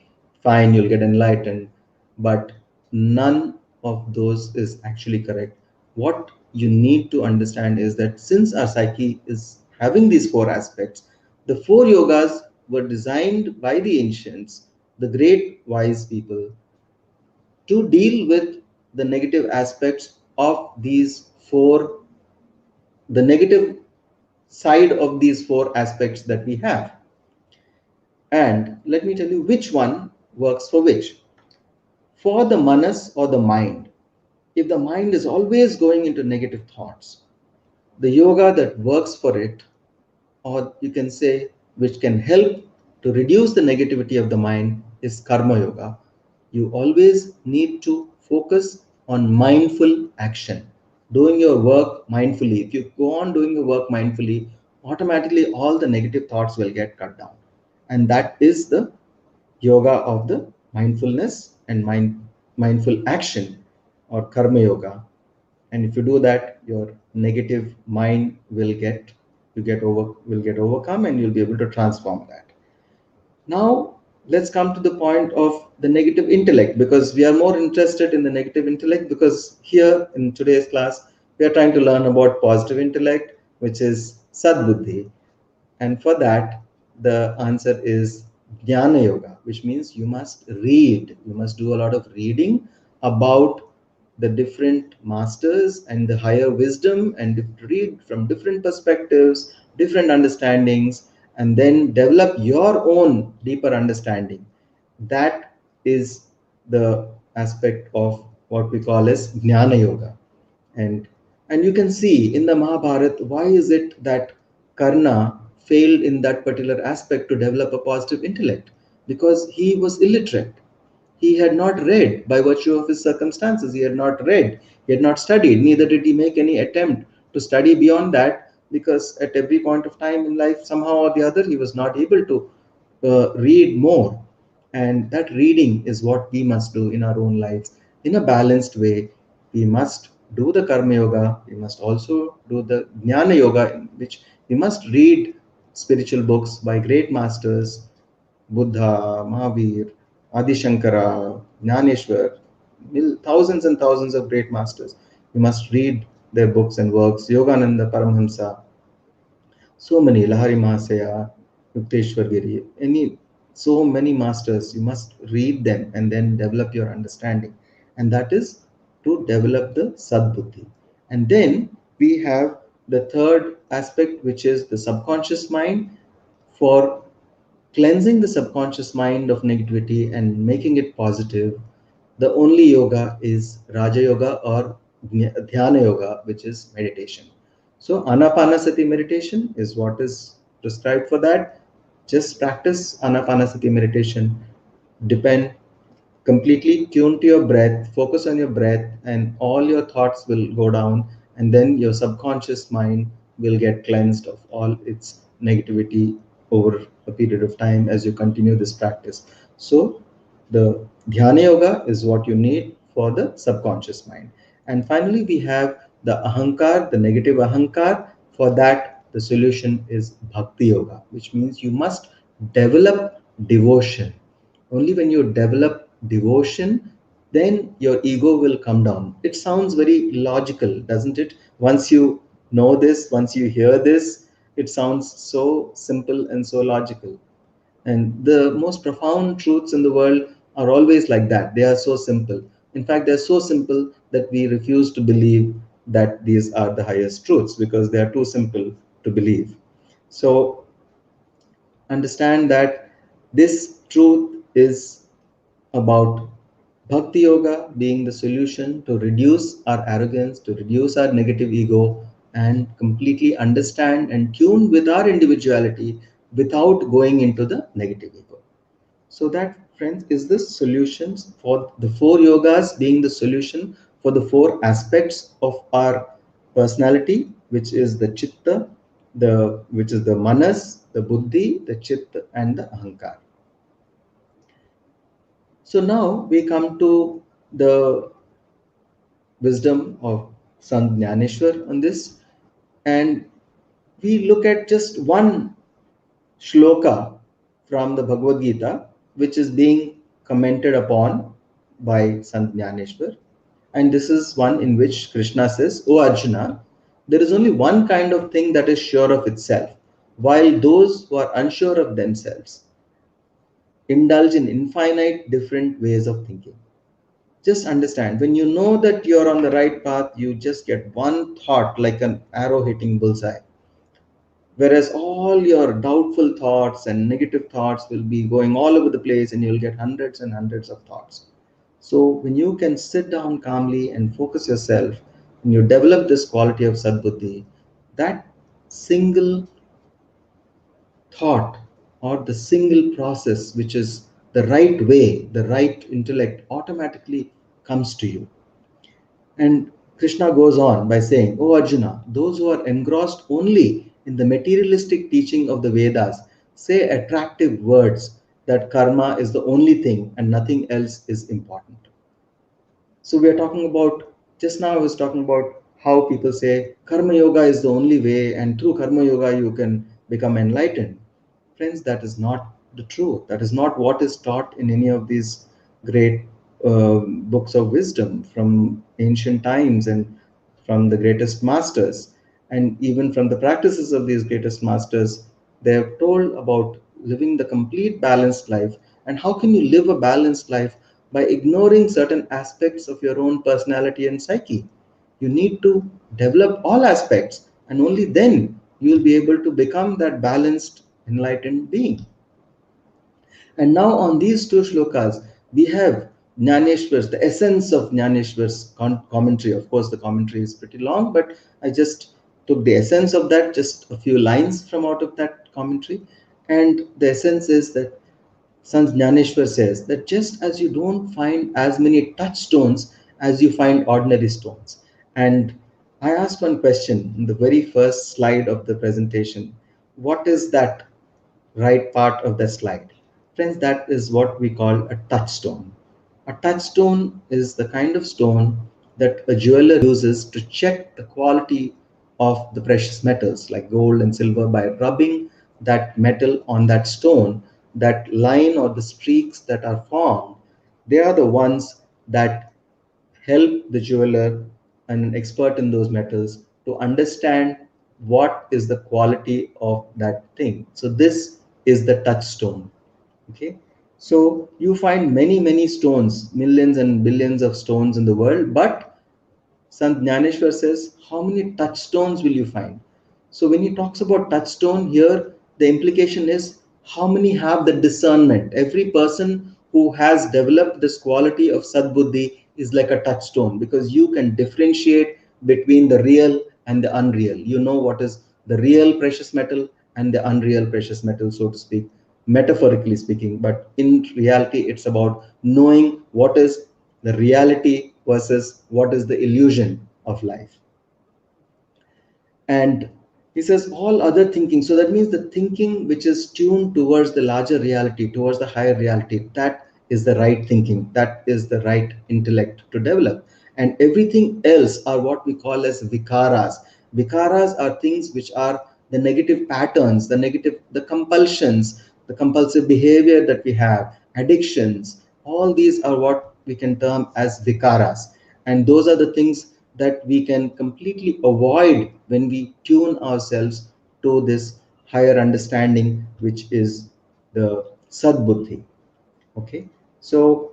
fine. You'll get enlightened. But none of those is actually correct. What you need to understand is that since our psyche is having these four aspects, the four yogas were designed by the ancients, the great wise people, to deal with the negative aspects of these four, the negative side of these four aspects that we have. And let me tell you which one works for which. For the manas or the mind, if the mind is always going into negative thoughts, the yoga that works for it, or you can say which can help to reduce the negativity of the mind, is karma yoga. You always need to focus on mindful action, doing your work mindfully. If you go on doing your work mindfully, automatically all the negative thoughts will get cut down. And that is the yoga of the mindfulness and mindful action, or karma yoga. And if you do that, your negative mind will get overcome, and you'll be able to transform that. Now let's come to the point of the negative intellect, because we are more interested in the negative intellect, because here in today's class we are trying to learn about positive intellect, which is sadbuddhi. And for that, the answer is Jnana Yoga, which means you must read, you must do a lot of reading about the different masters and the higher wisdom, and read from different perspectives, different understandings, and then develop your own deeper understanding. That is the aspect of what we call as Jnana Yoga. and and you can see in the Mahabharata, why is it that Karna failed in that particular aspect to develop a positive intellect? Because he was illiterate. He had not read. By virtue of his circumstances, he had not read, he had not studied, neither did he make any attempt to study beyond that, because at every point of time in life, somehow or the other, he was not able to read more. And that reading is what we must do in our own lives in a balanced way. We must do the Karma Yoga, we must also do the Jnana Yoga, in which we must read spiritual books by great masters, Buddha, Mahavir, Adi Shankara, Jnaneshwar, thousands and thousands of great masters. We must read their books and works. Yogananda Paramhamsa, so many, Lahari Mahasaya, Yukteswar Giri, so many masters. You must read them and then develop your understanding, and that is to develop the Sadbuddhi. And then we have the third aspect, which is the subconscious mind. For cleansing the subconscious mind of negativity and making it positive, the only yoga is Raja Yoga or Dhyana Yoga, which is meditation. So, Anapanasati meditation is what is prescribed for that. Just practice Anapanasati meditation. Depend completely tune to your breath, focus on your breath, and all your thoughts will go down, and then your subconscious mind will get cleansed of all its negativity over a period of time as you continue this practice. So the Dhyana Yoga is what you need for the subconscious mind. And finally, we have the Ahankar, the negative Ahankar. For that, the solution is Bhakti Yoga, which means you must develop devotion. Only when you develop devotion, then your ego will come down. It sounds very logical, doesn't it? Once you know this, once you hear this, it sounds so simple and so logical. And the most profound truths in the world are always like that. They are so simple. In fact, they're so simple that we refuse to believe that these are the highest truths because they are too simple to believe. So understand that this truth is about Bhakti Yoga being the solution to reduce our arrogance, to reduce our negative ego, and completely understand and tune with our individuality without going into the negative ego. So that, friends, is the solutions for the four yogas being the solution for the four aspects of our personality, which is the chitta, which is the manas, the buddhi, the chitta, and the ahankar. So now we come to the wisdom of Sant Jnaneshwar on this, and we look at just one shloka from the Bhagavad Gita, which is being commented upon by Sant Jnaneshwar. And this is one in which Krishna says, O Arjuna, there is only one kind of thing that is sure of itself, while those who are unsure of themselves indulge in infinite different ways of thinking. Just understand, when you know that you're on the right path, you just get one thought like an arrow hitting bullseye, whereas all your doubtful thoughts and negative thoughts will be going all over the place and you'll get hundreds and hundreds of thoughts. So when you can sit down calmly and focus yourself and you develop this quality of sadbuddhi, that single thought or the single process, which is the right way, the right intellect, automatically comes to you. And Krishna goes on by saying, O Arjuna, those who are engrossed only in the materialistic teaching of the Vedas say attractive words that karma is the only thing and nothing else is important. So we are talking about, just now I was talking about how people say karma yoga is the only way, and through karma yoga you can become enlightened. Friends, that is not the truth. That is not what is taught in any of these great books of wisdom from ancient times and from the greatest masters. And even from the practices of these greatest masters, they have told about living the complete balanced life. And how can you live a balanced life? By ignoring certain aspects of your own personality and psyche. You need to develop all aspects, and only then you will be able to become that balanced, enlightened being. And now on these two shlokas, we have Jnaneshwar's, the essence of Jnaneshwar's commentary. Of course, the commentary is pretty long, but I just took the essence of that, just a few lines from out of that commentary. And the essence is that Sant Jnaneshwar says that just as you don't find as many touchstones as you find ordinary stones. And I asked one question in the very first slide of the presentation. What is that right part of the slide? Friends, that is what we call a touchstone. A touchstone is the kind of stone that a jeweler uses to check the quality of the precious metals like gold and silver by rubbing that metal on that stone. That line or the streaks that are formed, they are the ones that help the jeweler and an expert in those metals to understand what is the quality of that thing. So this is the touchstone. Okay, so you find many stones, millions and billions of stones in the world, but Sant Jnaneshwar says, how many touchstones will you find? So when he talks about touchstone here, the implication is how many have the discernment. Every person who has developed this quality of Sadbuddhi is like a touchstone, because you can differentiate between the real and the unreal. You know what is the real precious metal and the unreal precious metal, so to speak, metaphorically speaking. But in reality, it's about knowing what is the reality versus what is the illusion of life. And he says all other thinking, so that means the thinking which is tuned towards the larger reality, towards the higher reality, that is the right thinking, that is the right intellect to develop. And everything else are what we call as vikaras. Vikaras are things which are the negative patterns, the compulsions, the compulsive behavior that we have, addictions. All these are what we can term as vikaras. And those are the things that we can completely avoid when we tune ourselves to this higher understanding, which is the Sadbuddhi. Okay, so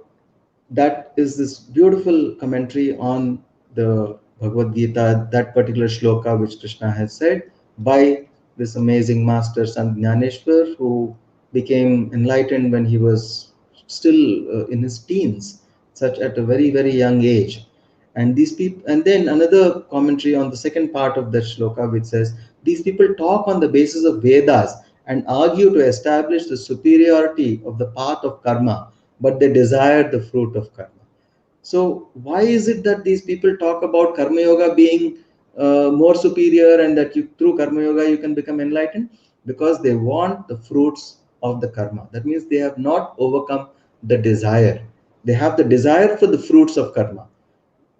that is this beautiful commentary on the Bhagavad Gita, that particular shloka which Krishna has said by this amazing master Sant Jnaneshwar, who became enlightened when he was still in his teens, such at a very young age. And these people, and then another commentary on the second part of that shloka, which says these people talk on the basis of Vedas and argue to establish the superiority of the path of karma, but they desire the fruit of karma. So why is it that these people talk about karma yoga being more superior, and that you, through karma yoga you can become enlightened? Because they want the fruits of the karma. That means they have not overcome the desire. They have the desire for the fruits of karma.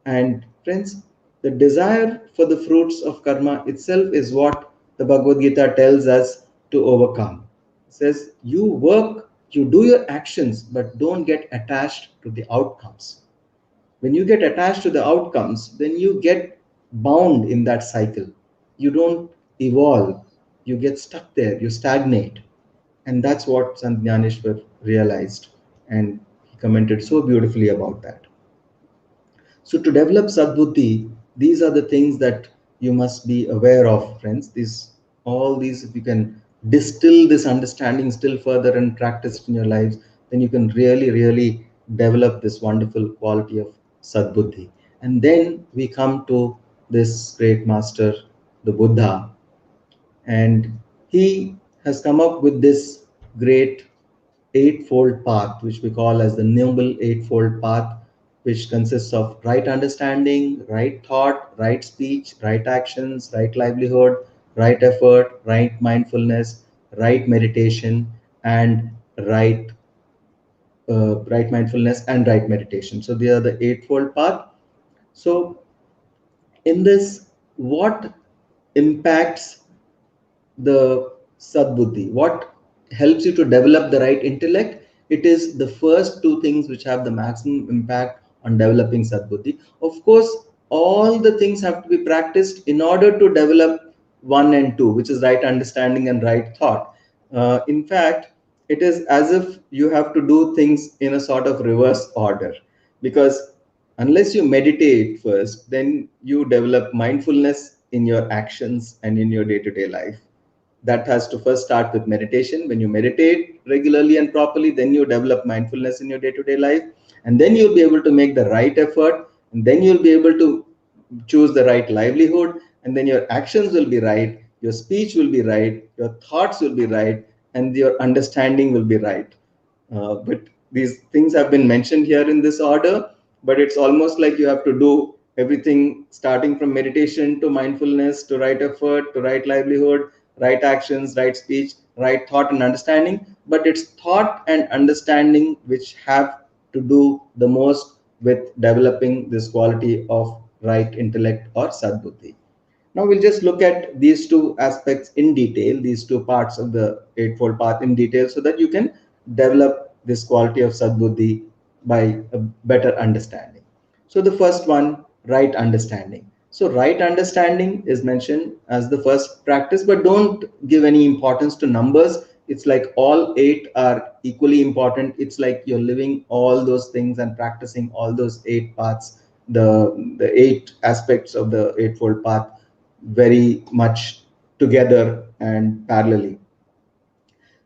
And friends, the desire for the fruits of karma itself is what the Bhagavad Gita tells us to overcome. It says, you work, you do your actions, but don't get attached to the outcomes. When you get attached to the outcomes, then you get bound in that cycle. You don't evolve, you get stuck there, you stagnate. And that's what Sant Jnaneshwar realized. And he commented so beautifully about that. So to develop Sadbuddhi, these are the things that you must be aware of, friends. These, all these, if you can distill this understanding still further and practice it in your lives, then you can really develop this wonderful quality of Sadbuddhi. And then we come to this great master, the Buddha, and he has come up with this great eightfold path, which we call as the Noble Eightfold Path, which consists of right understanding, right thought, right speech, right actions, right livelihood, right effort, right mindfulness, right meditation, and right mindfulness and right meditation. So they are the eightfold path. So in this, what impacts the Sadbuddhi? What helps you to develop the right intellect? It is the first two things which have the maximum impact on developing Sadbuddhi. Of course, all the things have to be practiced in order to develop one and two, which is right understanding and right thought. In fact, it is as if you have to do things in a sort of reverse order, because unless you meditate first, then you develop mindfulness in your actions and in your day-to-day life. That has to first start with meditation. When you meditate regularly and properly, then you develop mindfulness in your day-to-day life, and then you'll be able to make the right effort, and then you'll be able to choose the right livelihood, and then your actions will be right, your speech will be right, your thoughts will be right, and your understanding will be right. But these things have been mentioned here in this order, but it's almost like you have to do everything starting from meditation to mindfulness to right effort to right livelihood, right actions, right speech, right thought and understanding. But it's thought and understanding which have to do the most with developing this quality of right intellect or sadbuddhi. Now we'll just look at these two aspects in detail, these two parts of the Eightfold Path in detail, so that you can develop this quality of Sadbuddhi by a better understanding. So the first one, right understanding. So right understanding is mentioned as the first practice, but don't give any importance to numbers. It's like all eight are equally important. It's like you're living all those things and practicing all those eight paths, the eight aspects of the Eightfold Path very much together and parallelly.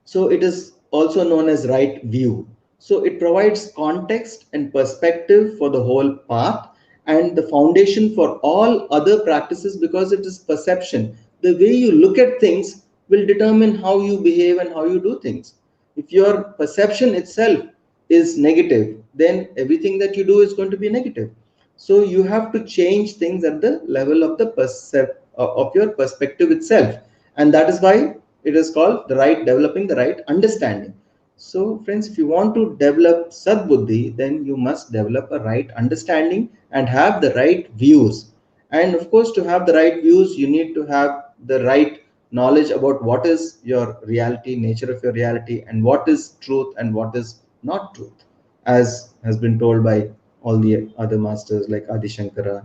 So it is also known as right view. So it provides context and perspective for the whole path and the foundation for all other practices, because it is perception. The way you look at things will determine how you behave and how you do things. If your perception itself is negative, then everything that you do is going to be negative. So you have to change things at the level of the of your perspective itself, and that is why it is called the right developing the right understanding. So friends, if you want to develop sadbuddhi, then you must develop a right understanding and have the right views. And of course, to have the right views, you need to have the right knowledge about what is your reality, nature of your reality, and what is truth and what is not truth, as has been told by all the other masters like Adi Shankara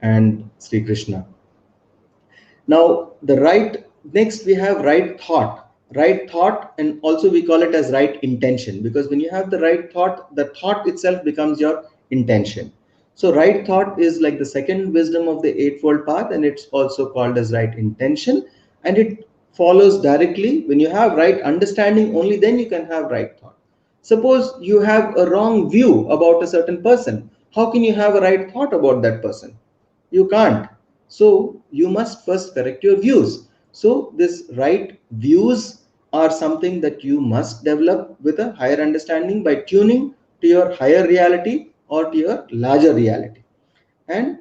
and Sri Krishna. Now, the right, next we have right thought, and also we call it as right intention, because when you have the right thought, the thought itself becomes your intention. So, right thought is like the second wisdom of the Eightfold Path, and it's also called as right intention, and it follows directly. When you have right understanding, only then you can have right thought. Suppose you have a wrong view about a certain person, how can you have a right thought about that person? You can't. So you must first correct your views. So this right views are something that you must develop with a higher understanding by tuning to your higher reality or to your larger reality. And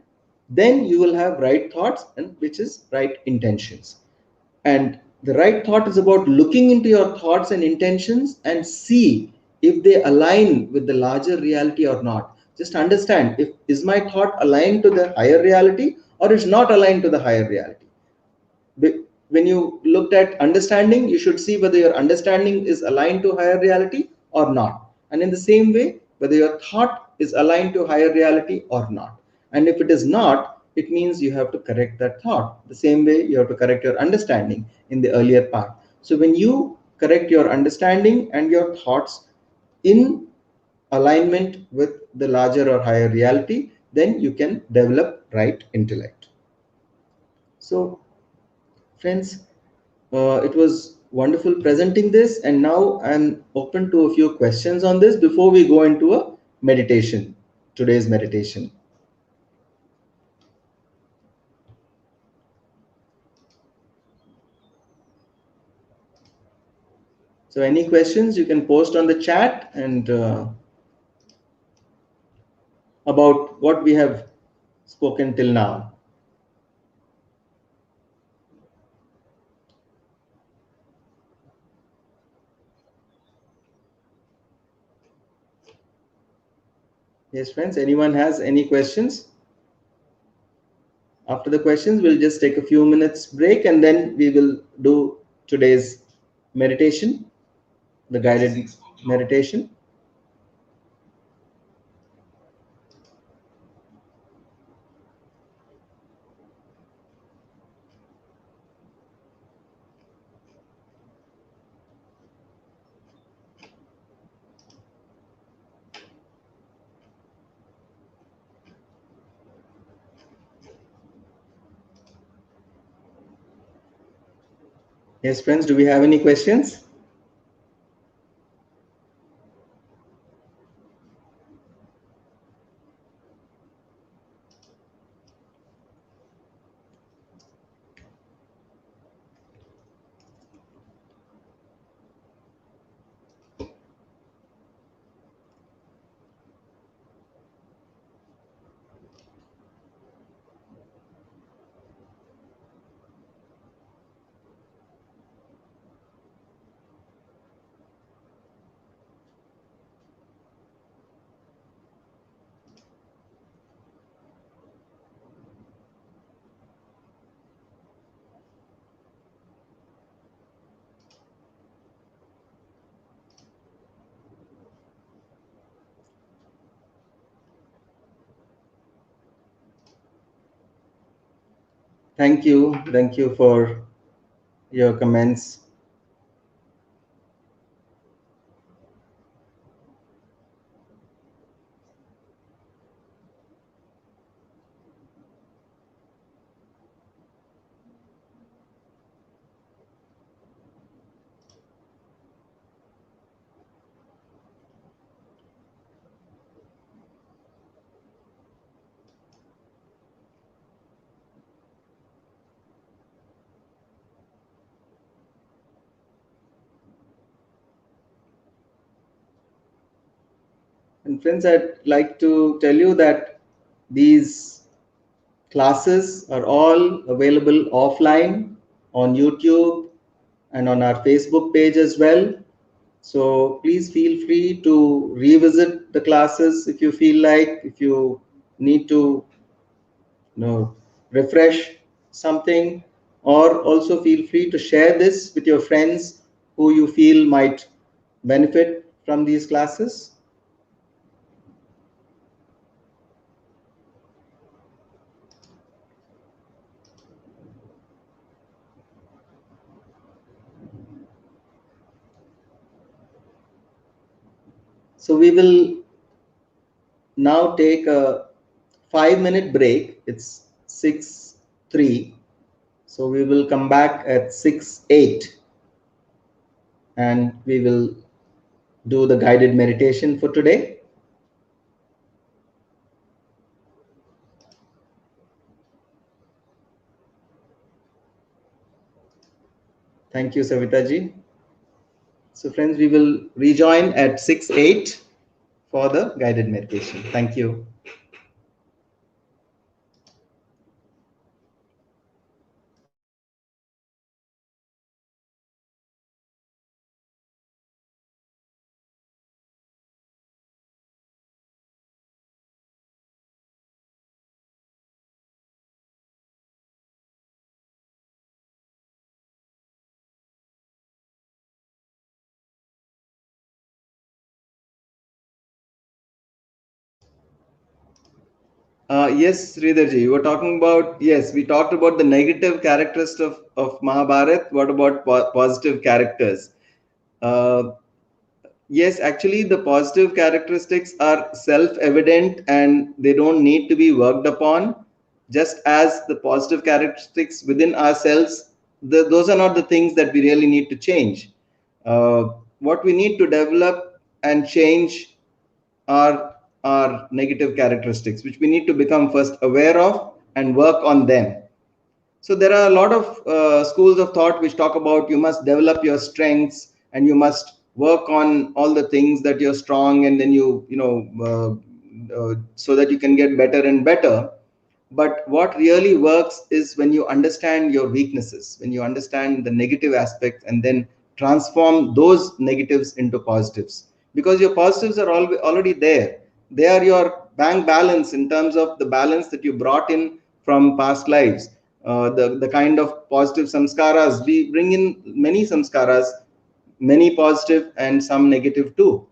then you will have right thoughts, and which is right intentions. And the right thought is about looking into your thoughts and intentions and see if they align with the larger reality or not. Just understand, if is my thought aligned to the higher reality or is not aligned to the higher reality. When you looked at understanding, you should see whether your understanding is aligned to higher reality or not. And in the same way, whether your thought is aligned to higher reality or not. And if it is not, it means you have to correct that thought. The same way you have to correct your understanding in the earlier part. So when you correct your understanding and your thoughts in alignment with the larger or higher reality, then you can develop right intellect. So friends, it was wonderful presenting this, and now I'm open to a few questions on this before we go into a meditation, today's meditation. So any questions you can post on the chat, and about what we have spoken till now. Yes, friends, anyone has any questions? After the questions, we'll just take a few minutes break, and then we will do today's meditation, the guided meditation. Yes, friends, do we have any questions? Thank you for your comments. And friends, I'd like to tell you that these classes are all available offline on YouTube and on our Facebook page as well. So please feel free to revisit the classes if you feel like, if you need to, refresh something, or also feel free to share this with your friends who you feel might benefit from these classes. So we will now take a 5-minute break. It's 6:03. So we will come back at 6:08 and we will do the guided meditation for today. Thank you, Savitaji. So friends, we will rejoin at 6:08 for the guided meditation. Thank you. Yes, Sridharji, you were talking about, yes, we talked about the negative characteristics of Mahabharat. What about positive characters? Uh, yes, actually, the positive characteristics are self-evident and they don't need to be worked upon. Just as the positive characteristics within ourselves, those are not the things that we really need to change. What we need to develop and change are negative characteristics, which we need to become first aware of and work on them. So there are a lot of schools of thought which talk about you must develop your strengths and you must work on all the things that you're strong, and then so that you can get better and better. But what really works is when you understand your weaknesses, when you understand the negative aspects, and then transform those negatives into positives. Because your positives are already there. They are your bank balance in terms of the balance that you brought in from past lives. The kind of positive samskaras, we bring in many samskaras, many positive and some negative too,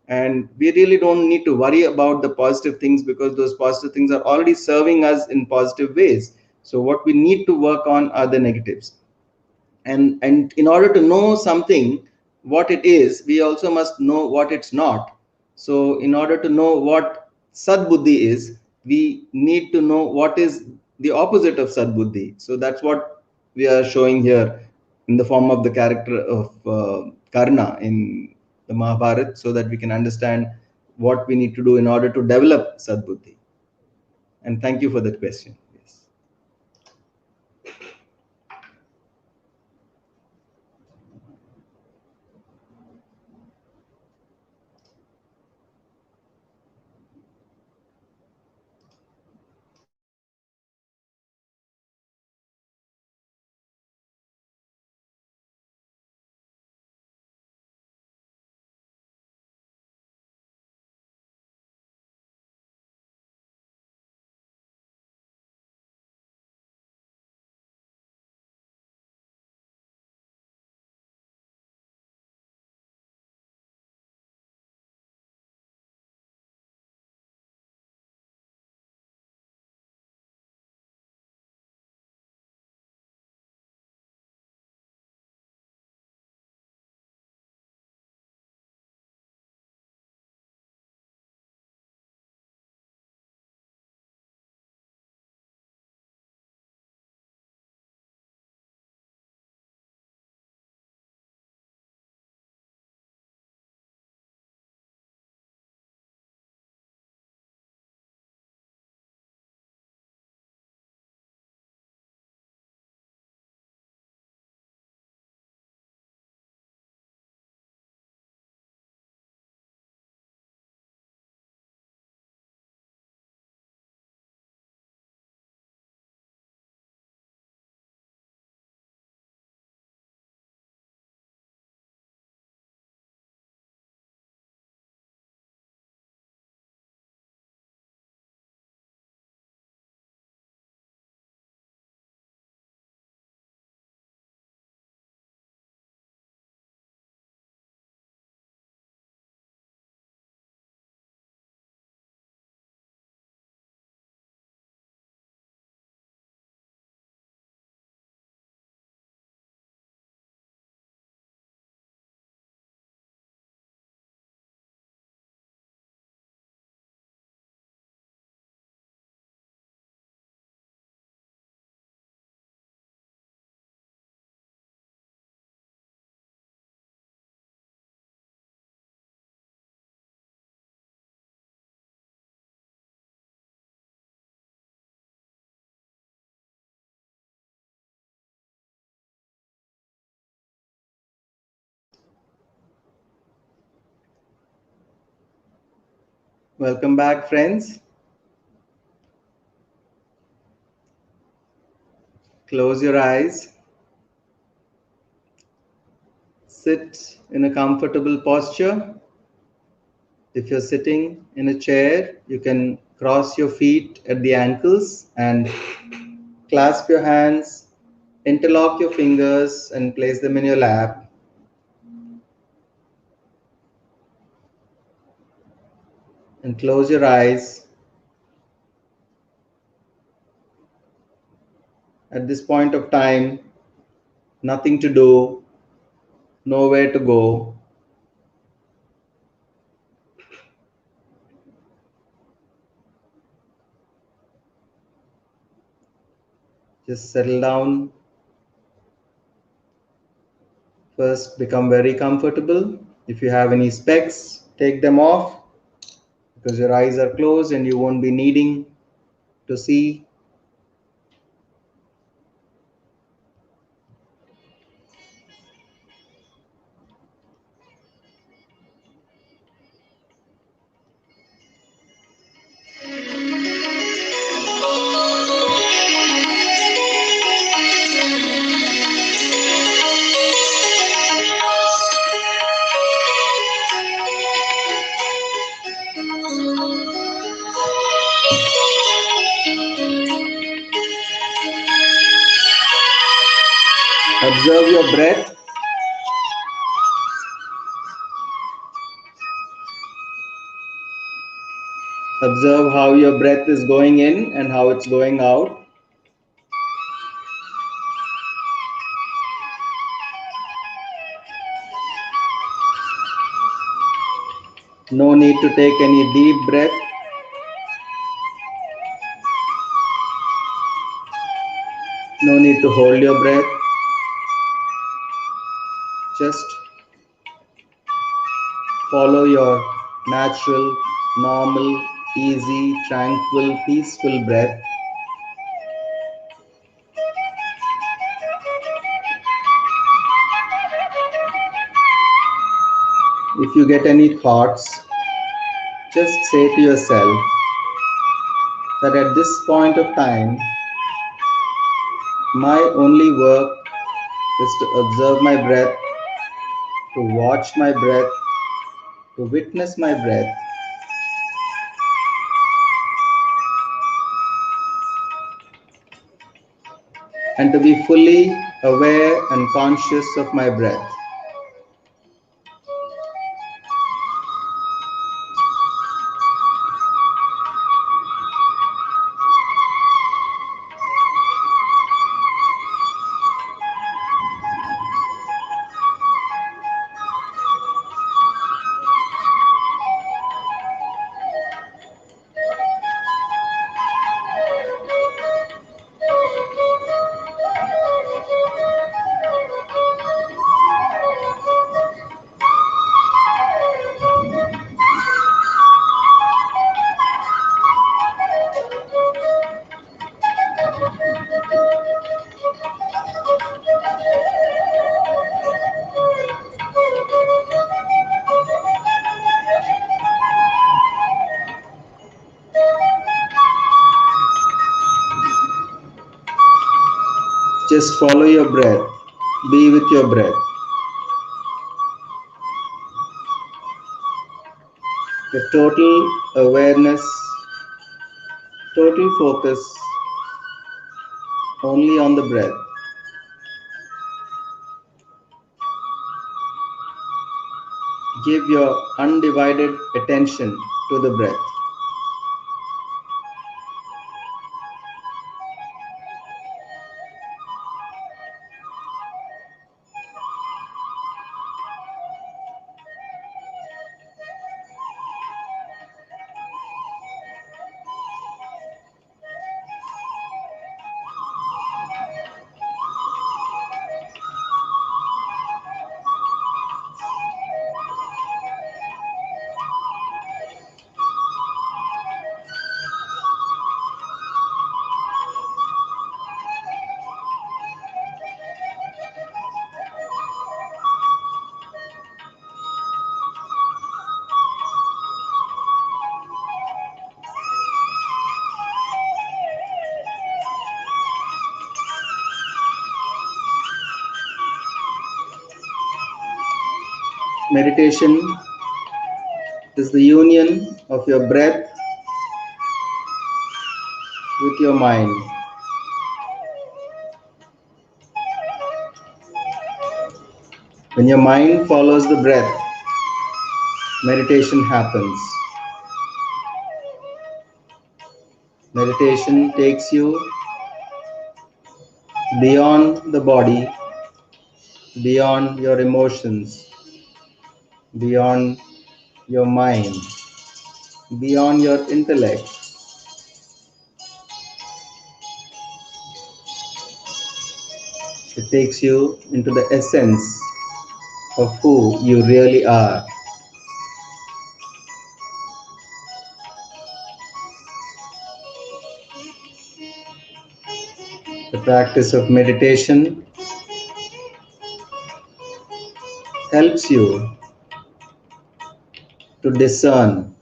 and we really don't need to worry about the positive things because those positive things are already serving us in positive ways. So what we need to work on are the negatives, and in order to know something what it is, we also must know what it's not. So in order to know what sadbuddhi is, we need to know what is the opposite of sadbuddhi. So that's what we are showing here. in the form of the character of Karna in the Mahabharata, so that we can understand what we need to do in order to develop Sadbuddhi. And thank you for that question. Yes. Welcome back, friends. Close your eyes. Sit in a comfortable posture. If you're sitting in a chair, you can cross your feet at the ankles and clasp your hands, interlock your fingers, and place them in your lap. And close your eyes. At this point of time, nothing to do, nowhere to go. Just settle down. First, become very comfortable. If you have any specs, take them off because your eyes are closed and you won't be needing to see. Observe your breath. Observe how your breath is going in and how it's going out. No need to take any deep breath. No need to hold your breath. just follow your natural, normal, easy, tranquil, peaceful breath. If you get any thoughts, just say to yourself that at this point of time, my only work is to observe my breath, to watch my breath, to witness my breath, and to be fully aware and conscious of my breath. Just follow your breath. Be with your breath. The total awareness, total focus only on the breath. Give your undivided attention to the breath. Meditation is the union of your breath with your mind. When your mind follows the breath, meditation happens. Meditation takes you beyond the body, beyond your emotions, beyond your mind, beyond your intellect. It takes you into the essence of who you really are. The practice of meditation helps you to discern.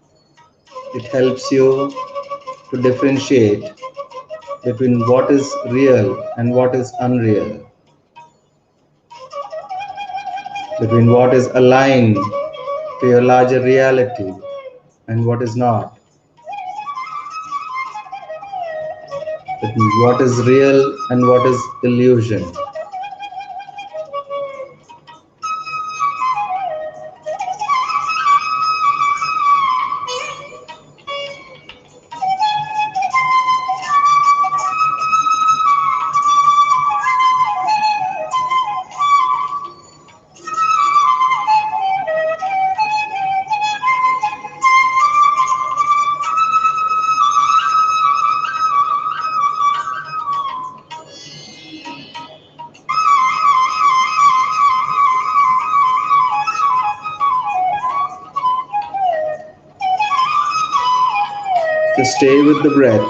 It helps you to differentiate between what is real and what is unreal, between what is aligned to your larger reality and what is not, between what is real and what is illusion. So stay with the breath.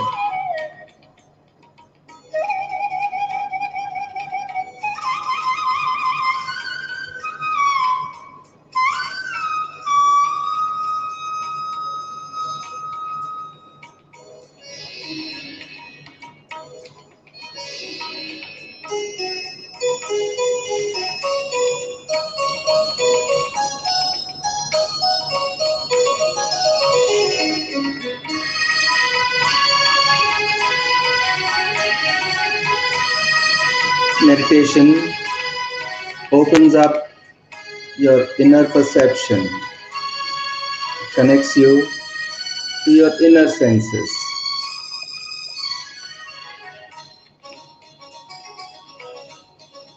Meditation opens up your inner perception, connects you to your inner senses.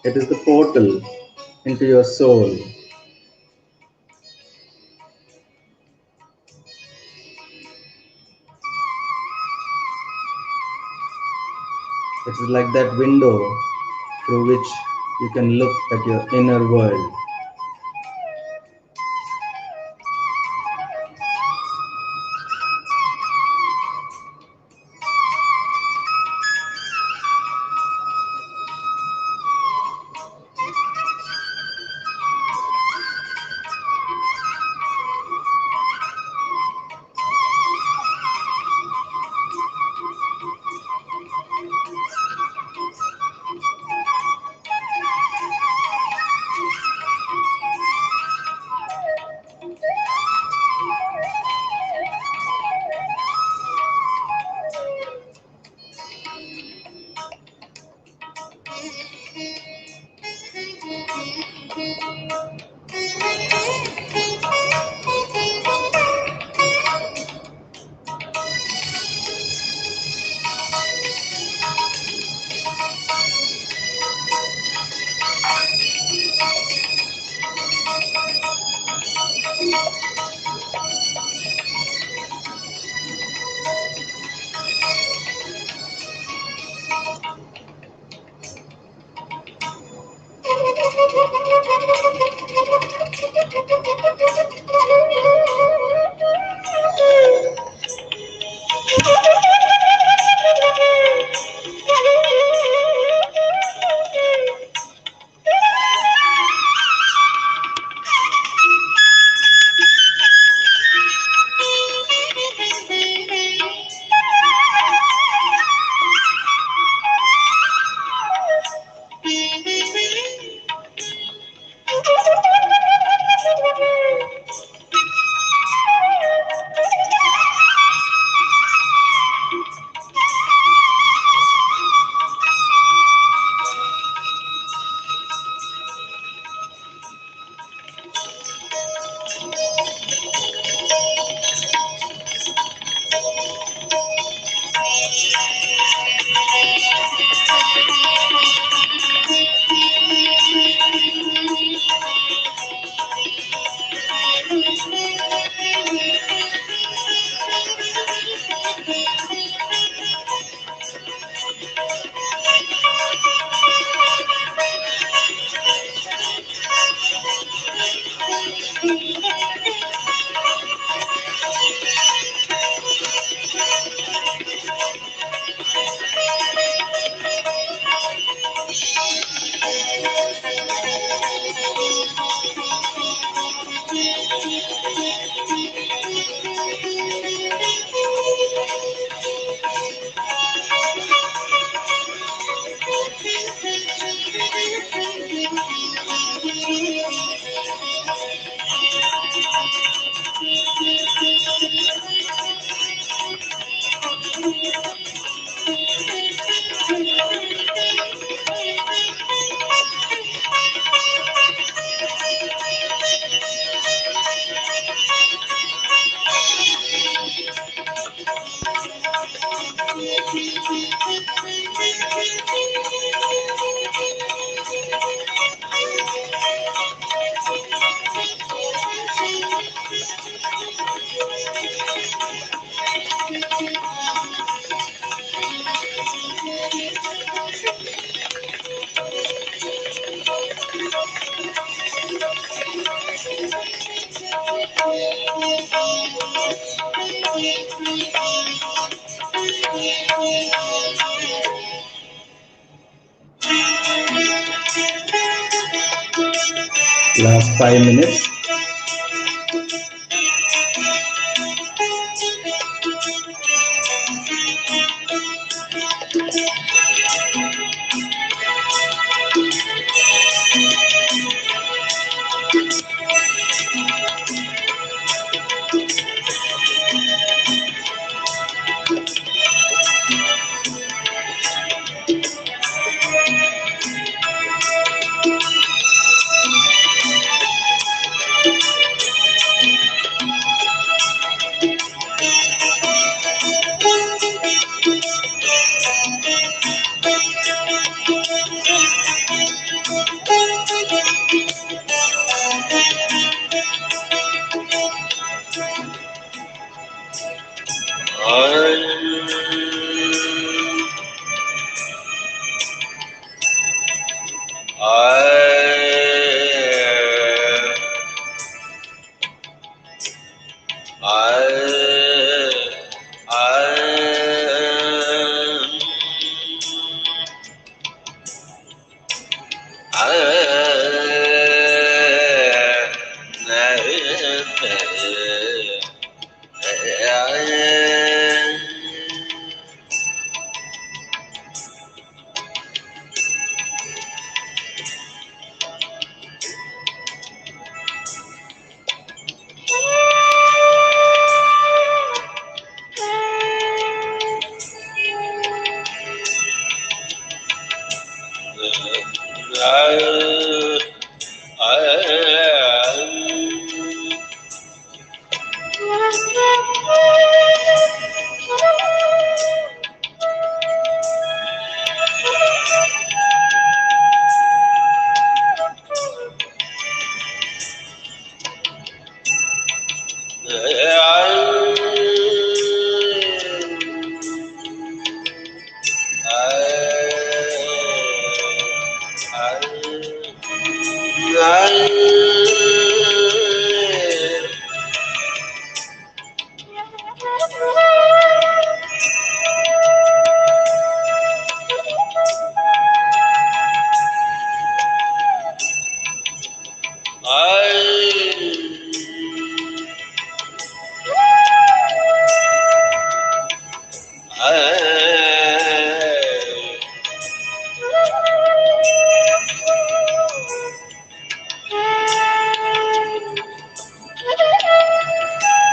It is the portal into your soul. It is like that window through which you can look at your inner world. Last 5 minutes.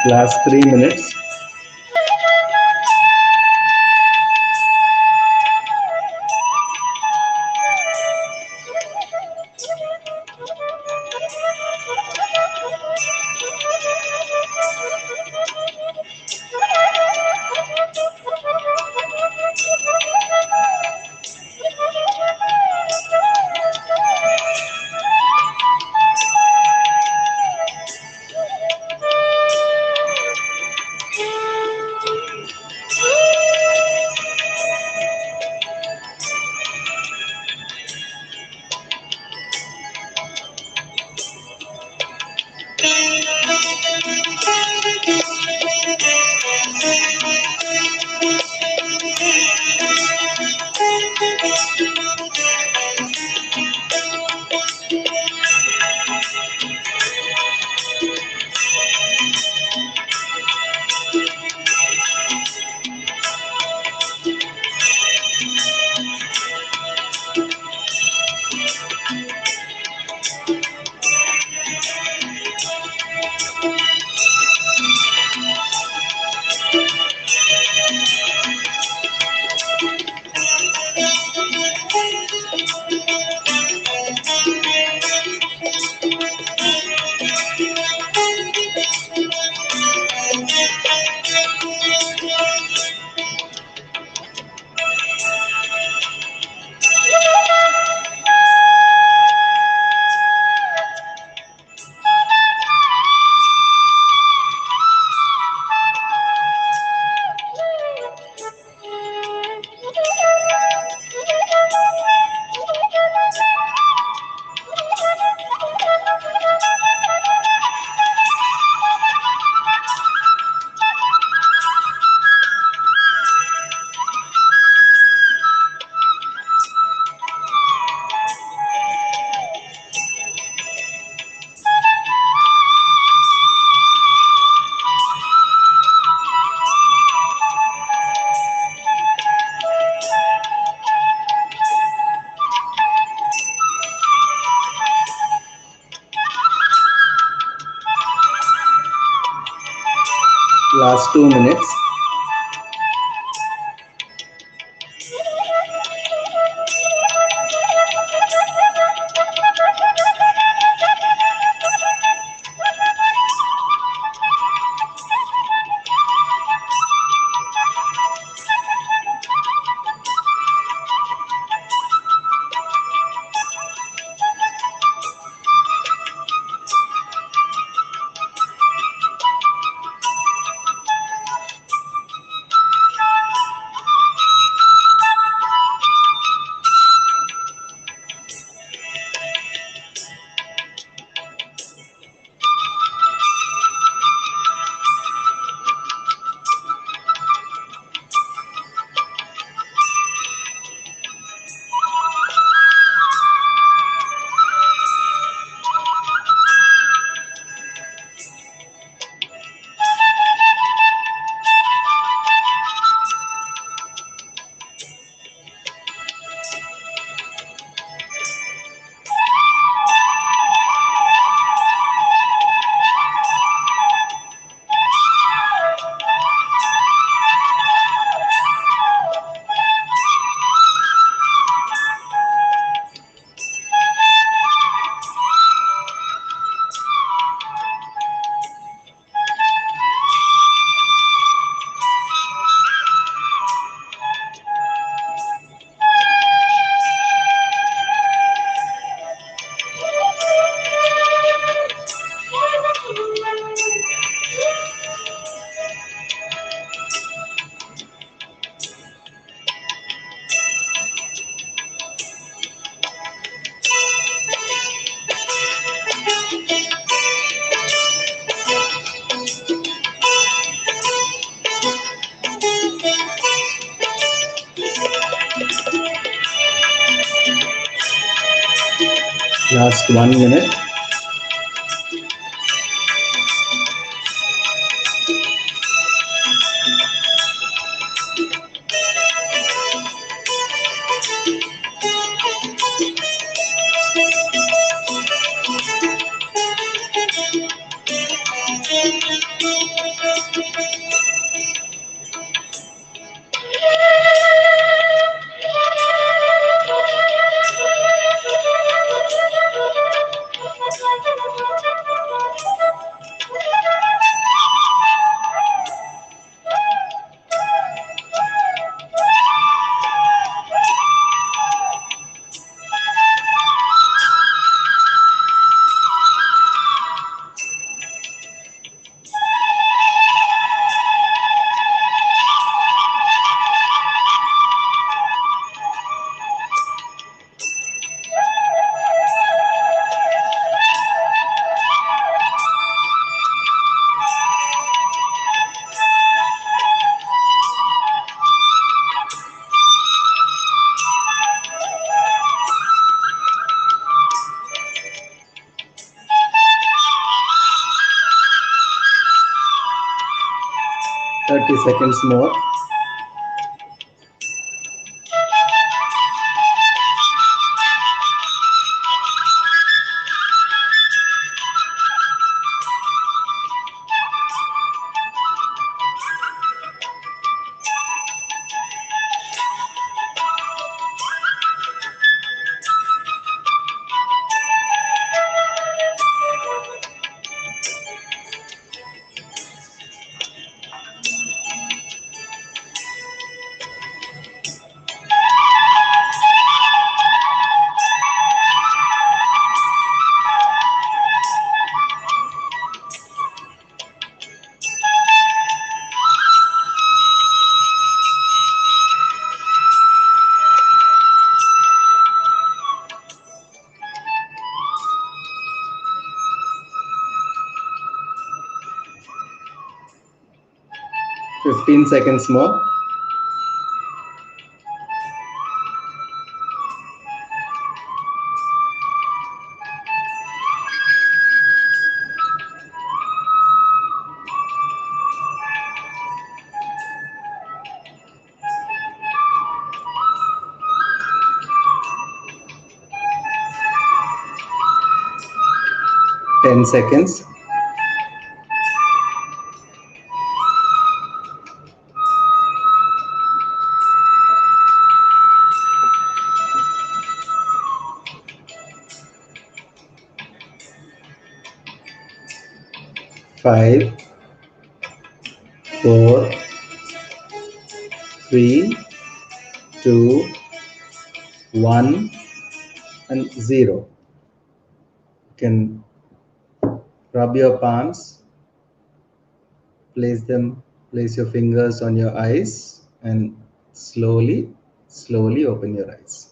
Last 3 minutes. Last 2 minutes. Last 1 minute. Seconds more. Fifteen seconds more. Ten seconds. 5, 4, 3, 2, 1, and 0. You can rub your palms, place your fingers on your eyes, and slowly, slowly open your eyes.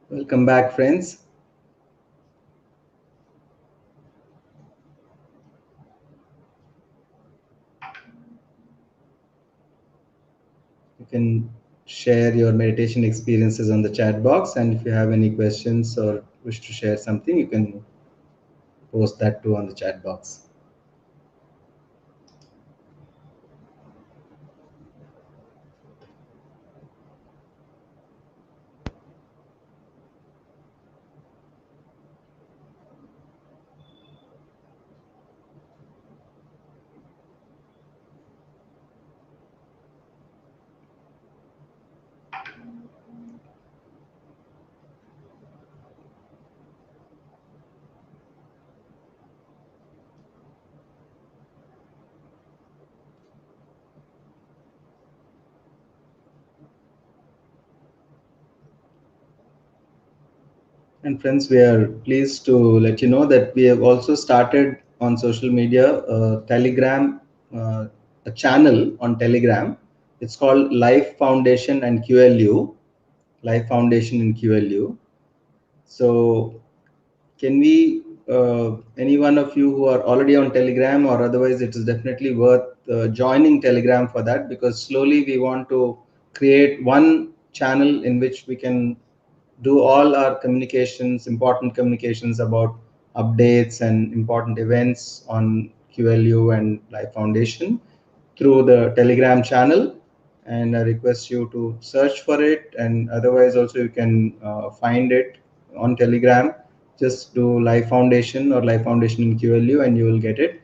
Welcome back, friends. You can share your meditation experiences on the chat box, and if you have any questions or wish to share something, you can post that too on the chat box. And friends, we are pleased to let you know that we have also started on social media Telegram, a channel on Telegram. It's called Life Foundation and QLU, Life Foundation in QLU. So can we, any one of you who are already on Telegram, or otherwise it is definitely worth joining Telegram for that, because slowly we want to create one channel in which we can do all our communications, important communications about updates and important events on QLU and Life Foundation through the Telegram channel. And I request you to search for it, and otherwise also you can find it on Telegram. Just do Life Foundation or Life Foundation in QLU and you will get it.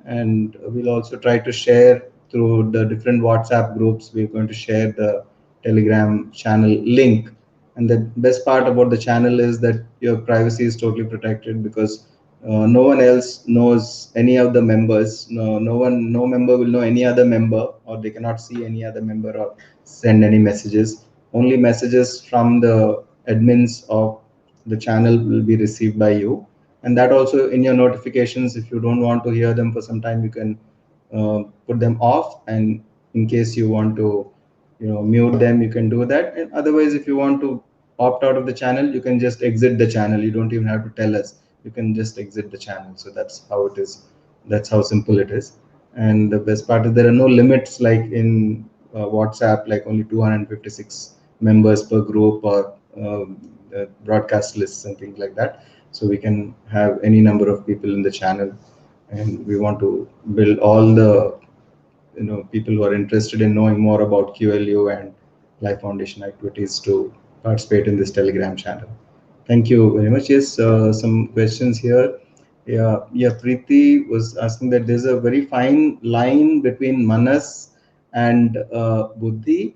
And we'll also try to share through the different WhatsApp groups. We're going to share the Telegram channel link. And the best part about the channel is that your privacy is totally protected, because no one else knows any of the members. No member will know any other member, or they cannot see any other member or send any messages. Only messages from the admins of the channel will be received by you. And that also in your notifications, if you don't want to hear them for some time, you can put them off. And in case you want to mute them, you can do that. And otherwise, if you want to opt out of the channel, you can just exit the channel. You don't even have to tell us, you can just exit the channel. So that's how it is, that's how simple it is. And the best part is there are no limits like in WhatsApp, like only 256 members per group, or broadcast lists and things like that. So we can have any number of people in the channel, and we want to build all the people who are interested in knowing more about QLU and Life Foundation activities to participate in this Telegram channel. Thank you very much. Yes, some questions here. Yeah, Preeti was asking that there's a very fine line between manas and buddhi.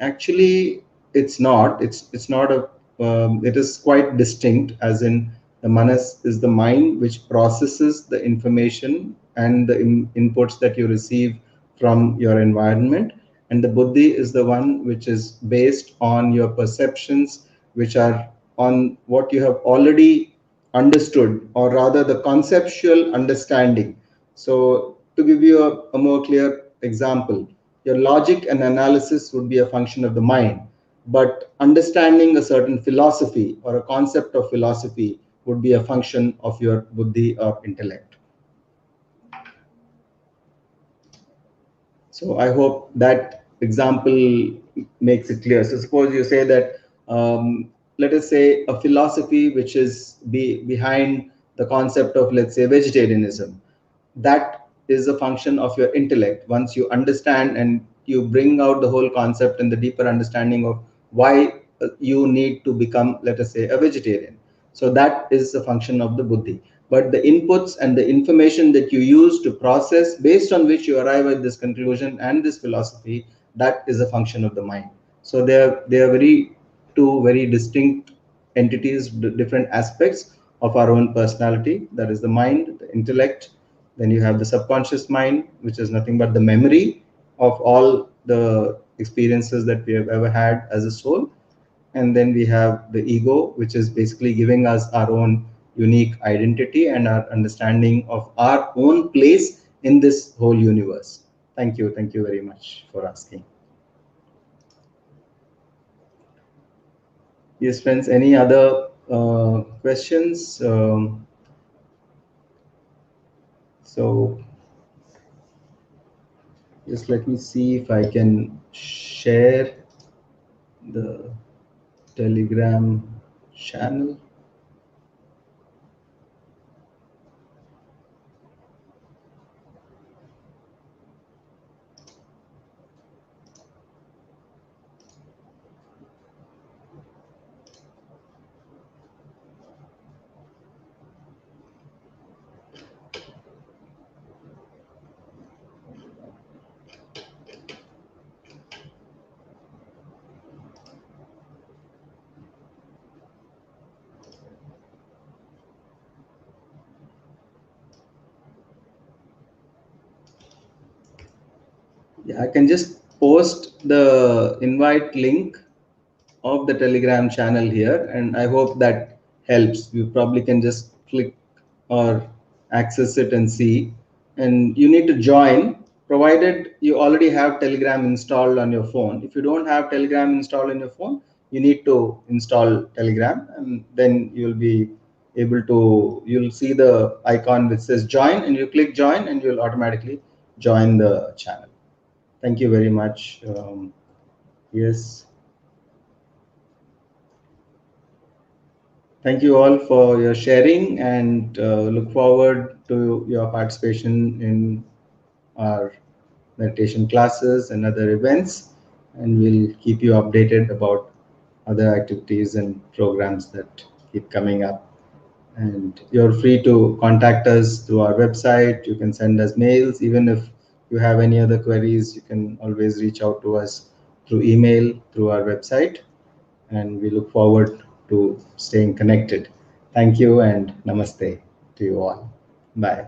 Actually, it's not. It's not a. It is quite distinct. As in, the manas is the mind which processes the information and the inputs that you receive from your environment, and the buddhi is the one which is based on your perceptions, which are on what you have already understood, or rather the conceptual understanding. So to give you a more clear example, your logic and analysis would be a function of the mind, but understanding a certain philosophy or a concept of philosophy would be a function of your buddhi or intellect. So I hope that example makes it clear. So suppose you say that, let us say, a philosophy which is behind the concept of, let's say, vegetarianism, that is a function of your intellect. Once you understand and you bring out the whole concept and the deeper understanding of why you need to become, let us say, a vegetarian. So that is a function of the buddhi. But the inputs and the information that you use to process, based on which you arrive at this conclusion and this philosophy, that is a function of the mind. So they are very distinct entities, different aspects of our own personality. That is the mind, the intellect. Then you have the subconscious mind, which is nothing but the memory of all the experiences that we have ever had as a soul. And then we have the ego, which is basically giving us our own unique identity and our understanding of our own place in this whole universe. Thank you very much for asking. Yes, friends, any other questions? So just let me see if I can share the Telegram channel. Yeah, I can just post the invite link of the Telegram channel here, and I hope that helps. You probably can just click or access it and see. And you need to join, provided you already have Telegram installed on your phone. If you don't have Telegram installed on your phone, you need to install Telegram, and then you'll be able to, you'll see the icon which says join, and you click join, and you'll automatically join the channel. Thank you very much. Yes. Thank you all for your sharing, and look forward to your participation in our meditation classes and other events. And we'll keep you updated about other activities and programs that keep coming up. And you're free to contact us through our website. You can send us mails. Even if you have any other queries, you can always reach out to us through email, through our website. And we look forward to staying connected. Thank you and namaste to you all. Bye.